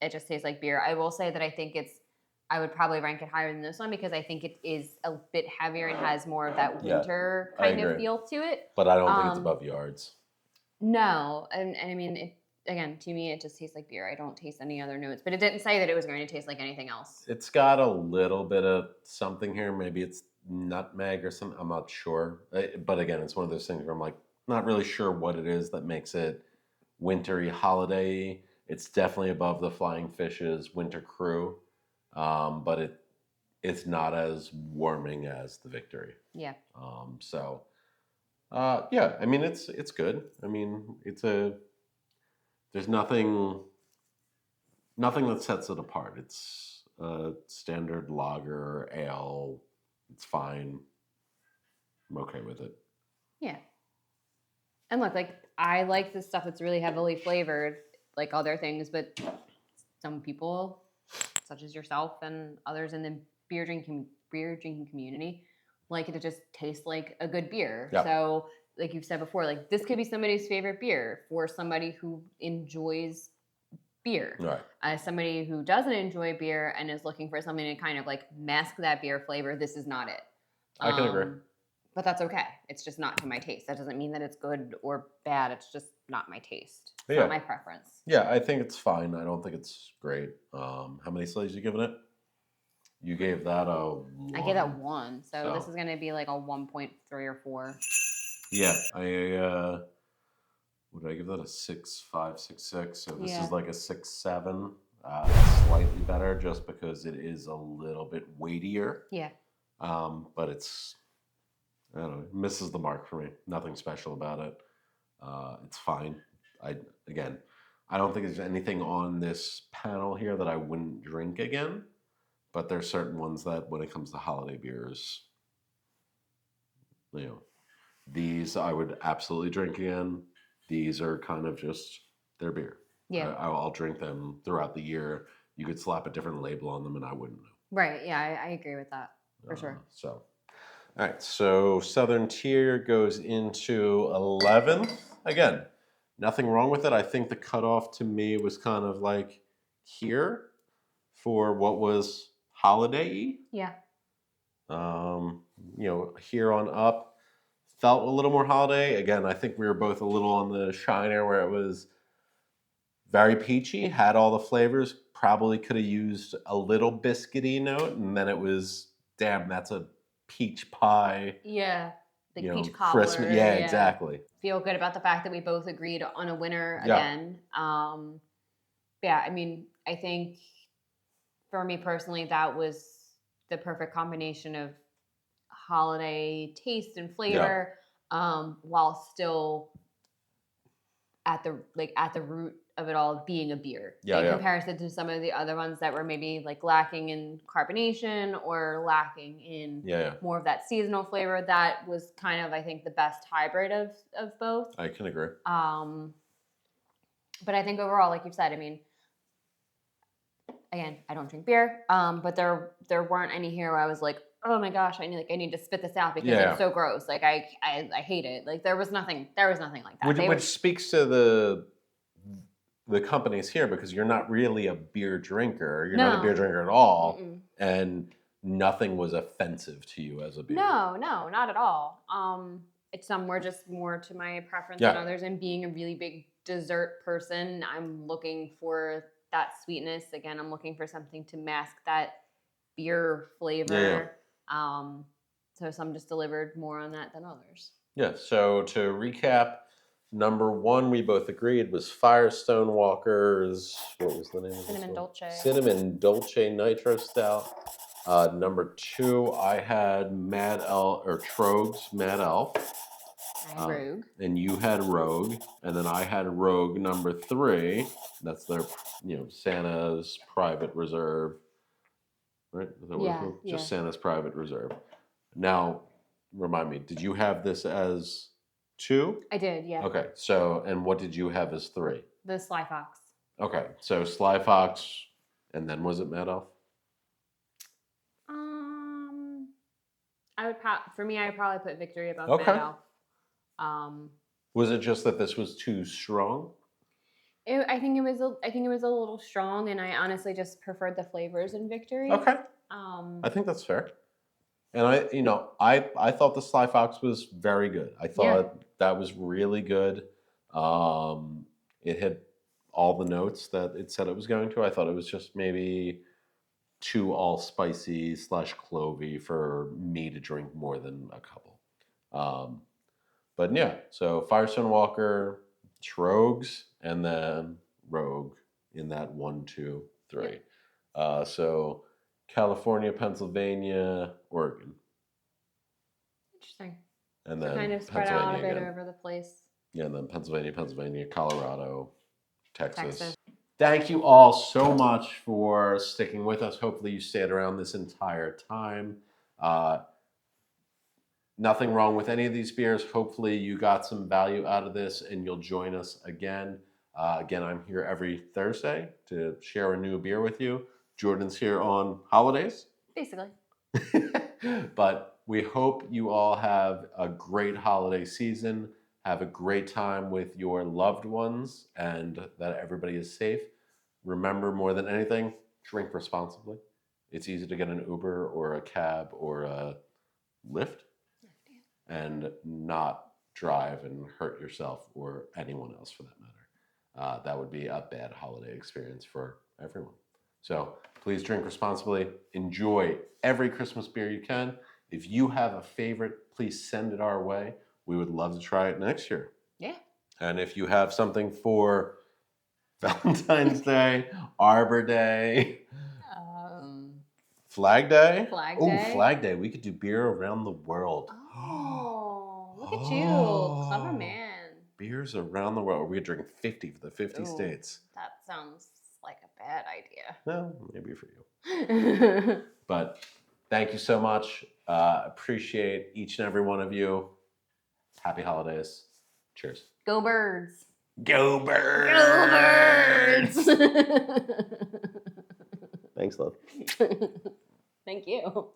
it just tastes like beer. I will say that I would probably rank it higher than this one because I think it is a bit heavier and has more of that winter kind of feel to it. But I don't think it's above yards. No, and I mean, again, to me, it just tastes like beer. I don't taste any other notes, but it didn't say that it was going to taste like anything else. It's got a little bit of something here. Maybe it's nutmeg or something. I'm not sure. But again, it's one of those things where I'm like, not really sure what it is that makes it wintry, holiday-y. It's definitely above the Flying Fish's Winter Crew, but it's not as warming as the Victory. Yeah. Yeah, I mean, it's good. I mean, there's nothing that sets it apart. It's a standard lager, ale. It's fine. I'm okay with it. Yeah. And look, I like this stuff that's really heavily flavored, like other things, but some people, such as yourself and others in the beer drinking community, like it to just taste like a good beer. Yeah. So, like you've said before, like this could be somebody's favorite beer for somebody who enjoys beer. Right. As somebody who doesn't enjoy beer and is looking for something to kind of like mask that beer flavor, this is not it. I can agree. But that's okay. It's just not to my taste. That doesn't mean that it's good or bad. It's just not my taste. It's not my preference. Yeah, I think it's fine. I don't think it's great. How many slays you giving it? You gave that a 1. I gave that 1. So this is going to be like a 1.3 or 4. Yeah. Would I give that a 6.5, 6.6? So this is like a 6.7. Slightly better just because it is a little bit weightier. Yeah. But it's, I don't know, it misses the mark for me. Nothing special about it. It's fine. I don't think there's anything on this panel here that I wouldn't drink again. But there's certain ones that when it comes to holiday beers, these I would absolutely drink again. These are kind of just their beer. Yeah. I'll drink them throughout the year. You could slap a different label on them and I wouldn't know. Right. Yeah, I agree with that for sure. So, all right. So Southern Tier goes into 11th. Again, nothing wrong with it. I think the cutoff to me was kind of like here for what was holiday-y. Yeah. Here on up. Felt a little more holiday. Again, I think we were both a little on the shiner where it was very peachy, had all the flavors, probably could have used a little biscuity note, and then it was, damn, that's a peach pie. Yeah. like peach cobbler. Christmas. Yeah, exactly. Feel good about the fact that we both agreed on a winner again. Yeah, I mean, I think for me personally, that was the perfect combination of holiday taste and flavor, while still at the root of it all being a beer. In comparison to some of the other ones that were maybe like lacking in carbonation or lacking in more of that seasonal flavor. That was kind of, I think, the best hybrid of both. I can agree. But I think overall, like you've said, I mean, again, I don't drink beer, but there weren't any here where I was like, oh my gosh, I need to spit this out because it's so gross. Like I hate it. Like there was nothing like that. Which speaks to the companies here, because you're not really a beer drinker. You're not a beer drinker at all. And nothing was offensive to you as a beer. No, not at all. It's some were just more to my preference than others. And being a really big dessert person, I'm looking for that sweetness. Again, I'm looking for something to mask that beer flavor. So some just delivered more on that than others. Yeah, so to recap, number one, we both agreed, was Firestone Walker's, what was the name of Cinnamon this Dolce. Cinnamon Dolce Nitro Stout. Number two, I had Troegs Mad Elf. I had Rogue. And you had Rogue. And then I had Rogue number three. That's their, Santa's Private Reserve. Right? Is that what it's just Santa's Private Reserve. Now, remind me, did you have this as 2? I did, yeah. Okay, so, and what did you have as 3? The Sly Fox. Okay, so Sly Fox, and then was it Mad Elf? I would probably put Victory above Mad Elf. Was it just that this was too strong? I think it was a little strong, and I honestly just preferred the flavors in Victory. Okay. I think that's fair. And I thought the Sly Fox was very good. I thought that was really good. It had all the notes that it said it was going to. I thought it was just maybe too all-spicy / clovey for me to drink more than a couple. But yeah, so Firestone Walker, Troegs, and then Rogue in that 1, 2, 3. So California, Pennsylvania, Oregon. Interesting. And then kind of spread out a bit over the place. Yeah, and then Pennsylvania, Colorado, Texas. Thank you all so much for sticking with us. Hopefully you stayed around this entire time. Nothing wrong with any of these beers. Hopefully you got some value out of this and you'll join us again. Again, I'm here every Thursday to share a new beer with you. Jordan's here on holidays. Basically. But we hope you all have a great holiday season. Have a great time with your loved ones and that everybody is safe. Remember, more than anything, drink responsibly. It's easy to get an Uber or a cab or a Lyft and not drive and hurt yourself or anyone else for that matter. That would be a bad holiday experience for everyone. So please drink responsibly. Enjoy every Christmas beer you can. If you have a favorite, please send it our way. We would love to try it next year. Yeah. And if you have something for Valentine's Day, Arbor Day, Flag Day. Flag Day. We could do beer around the world. Oh, look at you. Clever man. Beers around the world. We could drink 50 for the 50 states. That sounds like a bad idea. No, maybe for you. But thank you so much. Appreciate each and every one of you. Happy holidays. Cheers. Go Birds. Go Birds. Go Birds. Thanks, love. Thank you.